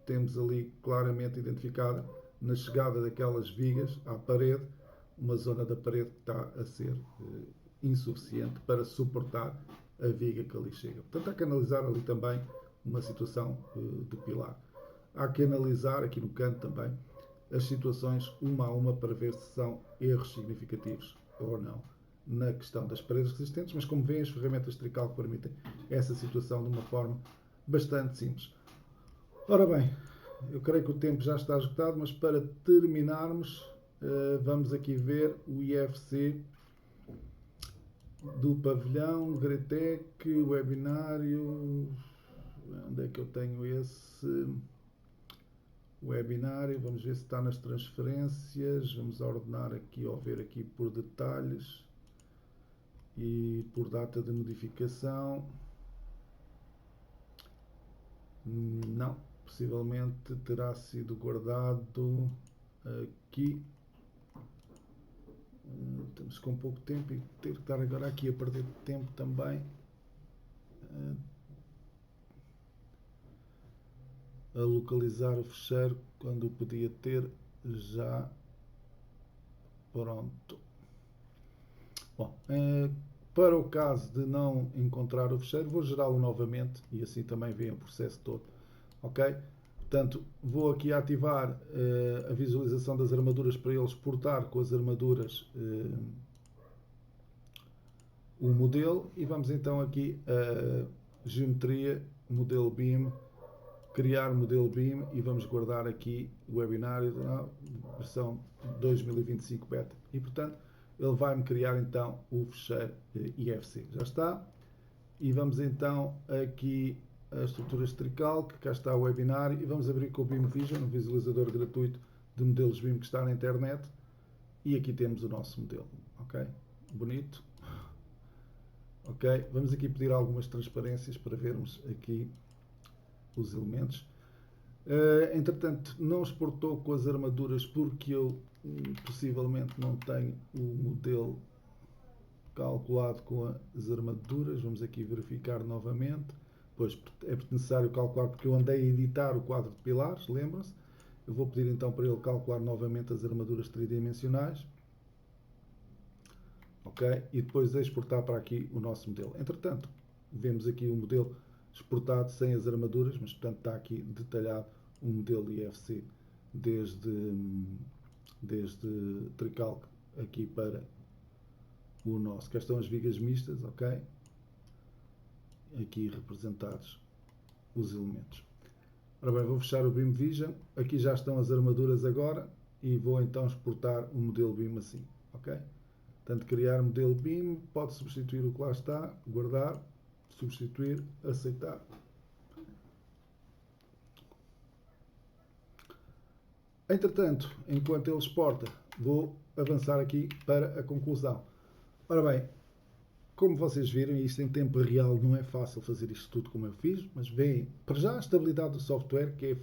Speaker 1: temos ali claramente identificada na chegada daquelas vigas à parede, uma zona da parede que está a ser insuficiente para suportar a viga que ali chega. Portanto, há que analisar ali também uma situação do pilar. Há que analisar aqui no canto também as situações uma a uma para ver se são erros significativos ou não na questão das paredes resistentes, mas como veem, as ferramentas de Trical permitem essa situação de uma forma bastante simples. Ora bem, eu creio que o tempo já está esgotado, mas para terminarmos, vamos aqui ver o IFC do pavilhão, Gretec, webinário. Onde é que eu tenho esse webinário? Vamos ver se está nas transferências. Vamos ordenar aqui ou ver aqui por detalhes e por data de modificação. Não, possivelmente terá sido guardado aqui. Estamos com pouco tempo e ter que estar agora aqui a perder tempo também a localizar o fecheiro quando o podia ter já pronto. Bom, para o caso de não encontrar o fecheiro, vou gerá-lo novamente e assim também vem o processo todo. Ok? Portanto, vou aqui ativar a visualização das armaduras para ele exportar com as armaduras o modelo e vamos então aqui a geometria, modelo BIM, criar modelo BIM e vamos guardar aqui o webinário da versão 2025 beta. E portanto, ele vai-me criar então o fecheiro IFC. Já está. E vamos então aqui a estruturas de Tricalc, cá está o webinário e vamos abrir com o BIM Vision, um visualizador gratuito de modelos BIM que está na internet. E aqui temos o nosso modelo. Ok? Bonito. Ok? Vamos aqui pedir algumas transparências para vermos aqui os elementos. Entretanto, não exportou com as armaduras porque eu possivelmente não tenho o modelo calculado com as armaduras. Vamos aqui verificar novamente. Pois é necessário calcular porque eu andei a editar o quadro de pilares, lembram-se? Eu vou pedir então para ele calcular novamente as armaduras tridimensionais. Ok? E depois exportar para aqui o nosso modelo. Entretanto, vemos aqui o modelo exportado sem as armaduras, mas portanto está aqui detalhado o modelo IFC desde Tricalc aqui para o nosso. Cá estão as vigas mistas, ok? Aqui representados os elementos. Ora bem, vou fechar o BIM Vision. Aqui já estão as armaduras agora e vou então exportar o modelo BIM assim, ok? Portanto, criar modelo BIM, pode substituir o que lá está, guardar, substituir, aceitar. Entretanto, enquanto ele exporta, vou avançar aqui para a conclusão. Ora bem, como vocês viram, e isto em tempo real não é fácil fazer isto tudo como eu fiz, mas veem, para já a estabilidade do software, que é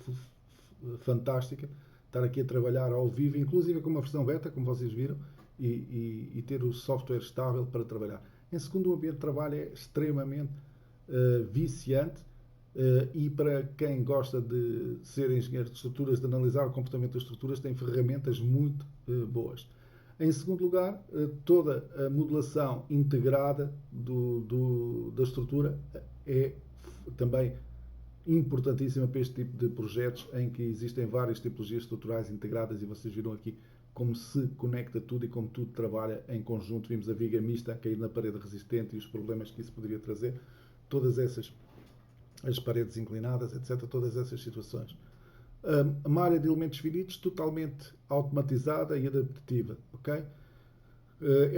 Speaker 1: fantástica, estar aqui a trabalhar ao vivo, inclusive com uma versão beta, como vocês viram, e ter o software estável para trabalhar. Em segundo, o ambiente de trabalho é extremamente viciante, e para quem gosta de ser engenheiro de estruturas, de analisar o comportamento das estruturas, tem ferramentas muito boas. Em segundo lugar, toda a modelação integrada da estrutura é também importantíssima para este tipo de projetos em que existem várias tipologias estruturais integradas, e vocês viram aqui como se conecta tudo e como tudo trabalha em conjunto. Vimos a viga mista a cair na parede resistente e os problemas que isso poderia trazer, todas essas, as paredes inclinadas, etc., todas essas situações. A malha de elementos finitos totalmente automatizada e adaptativa, ok?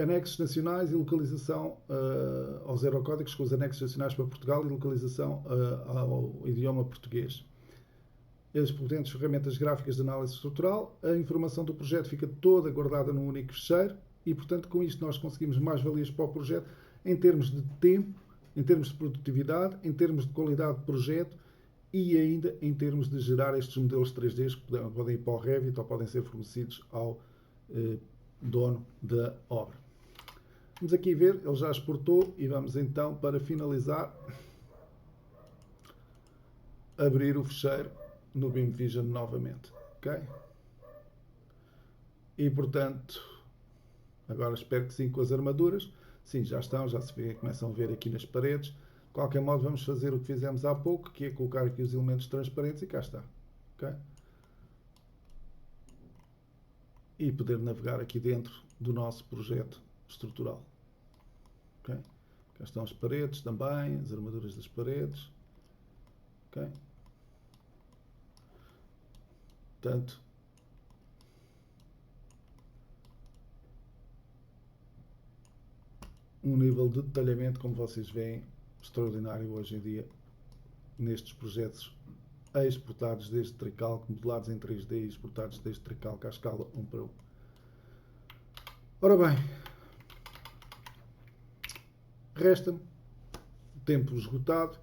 Speaker 1: Anexos nacionais e localização aos aerocódigos, com os anexos nacionais para Portugal e localização ao idioma português. As potentes ferramentas gráficas de análise estrutural, a informação do projeto fica toda guardada num único ficheiro e, portanto, com isto nós conseguimos mais valias para o projeto em termos de tempo, em termos de produtividade, em termos de qualidade de projeto e ainda em termos de gerar estes modelos 3D que podem ir para o Revit ou podem ser fornecidos ao dono da obra. Vamos aqui ver, ele já exportou e vamos então, para finalizar, abrir o ficheiro no BIM Vision novamente, ok? E portanto, agora espero que sim, com as armaduras, sim, já estão, já se vê, começam a ver aqui nas paredes. De qualquer modo, vamos fazer o que fizemos há pouco, que é colocar aqui os elementos transparentes e cá está, ok? E poder navegar aqui dentro do nosso projeto estrutural. Okay? Cá estão as paredes também, as armaduras das paredes. Okay? Portanto, um nível de detalhamento, como vocês veem, extraordinário hoje em dia nestes projetos exportados desde Tricalc, modelados em 3D e exportados desde Tricalc à escala 1 para 1. Ora bem, resta-me, tempo esgotado,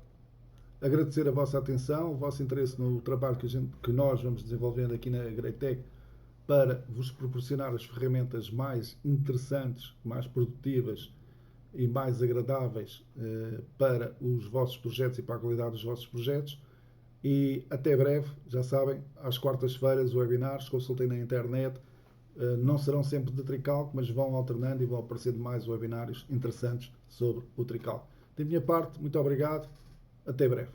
Speaker 1: agradecer a vossa atenção, o vosso interesse no trabalho que nós vamos desenvolvendo aqui na Greitec para vos proporcionar as ferramentas mais interessantes, mais produtivas e mais agradáveis para os vossos projetos e para a qualidade dos vossos projetos. E até breve, já sabem, às quartas-feiras, webinars, consultem na internet. Não serão sempre de Tricalc, mas vão alternando e vão aparecendo mais webinários interessantes sobre o Tricalc. Da minha parte, muito obrigado, até breve.